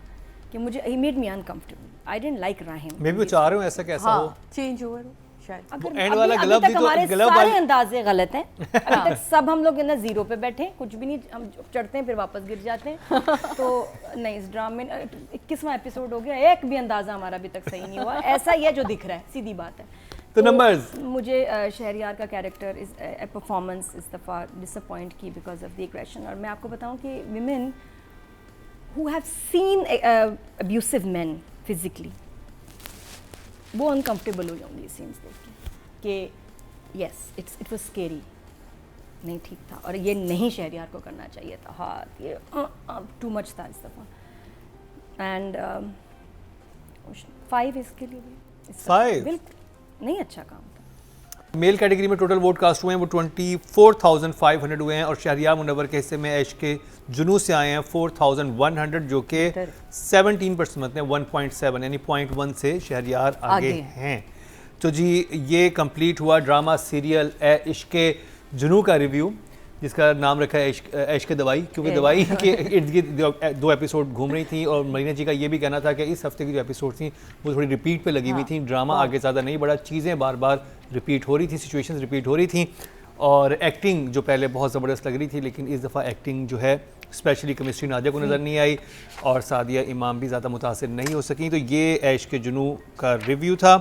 कि मुझे he made me uncomfortable. I didn't like Rahim. मैं भी वो चाह रहा हूँ ऐसा कैसा हो. चेंज ओवर शायद. अगर एंड वाला अभी ग्लव तक भी तो हमारे ग्लव सारे वाला अंदाजे गलत हैं. अभी तक सब हम लोग ना जीरो पे बैठे हैं, कुछ भी नहीं, हम चढ़ते हैं फिर वापस गिर जाते हैं. तो नहीं, इस ड्रामे में 21वां एपिसोड हो गया, एक भी अंदाजा हमारा अभी तक सही नहीं हुआ. ऐसा ही है जो दिख रहा है, सीधी बात है. तो नंबर्स, मुझे शहरयार का कैरेक्टर इस परफॉर्मेंस इस दफ़ा डिसअपॉइंट की बिकॉज ऑफ द एग्रेशन. और मैं आपको बताऊं कि women who have seen abusive man physically, वो अनकंफर्टेबल हो जाऊंगी सीन्स देख के कि यस इट वाज स्केरी, नहीं ठीक था और ये नहीं शहरयार को करना चाहिए था. हाँ, ये टू मच था इस दफ़ा. एंड 5 इसके लिए भी. 5? बिल्कुल नहीं अच्छा काम था. मेल कैटेगरी में टोटल वोट कास्ट हुए हैं वो 24,500 हुए हैं और शहरयार मुनव्वर के हिस्से में ऐश के जुनू से आए हैं 4,100 जो कि 17% हैं, 1.7 यानी 0.1 से शहरयार आगे हैं. तो जी ये कंप्लीट हुआ ड्रामा सीरियल ए इश्क़े जुनू का रिव्यू, जिसका नाम रखा है इश्क दवाई, क्योंकि दवाई के इर्द गिर्द 2 एपिसोड घूम रही थी। और मरीना जी का ये भी कहना था कि इस हफ्ते की जो एपिसोड थी वो थोड़ी रिपीट पे लगी हुई थी, ड्रामा आगे ज़्यादा नहीं बढ़ा, चीज़ें बार बार रिपीट हो रही थी, सिचुएशंस रिपीट हो रही थी। और एक्टिंग जो पहले बहुत ज़बरदस्त लग रही थी, लेकिन इस दफ़ा एक्टिंग जो है स्पेशली केमिस्ट्री नादिया को नज़र नहीं आई और सादिया इमाम भी ज़्यादा मुतासिर नहीं हो सकी। तो ये इश्क़ जुनू का रिव्यू था।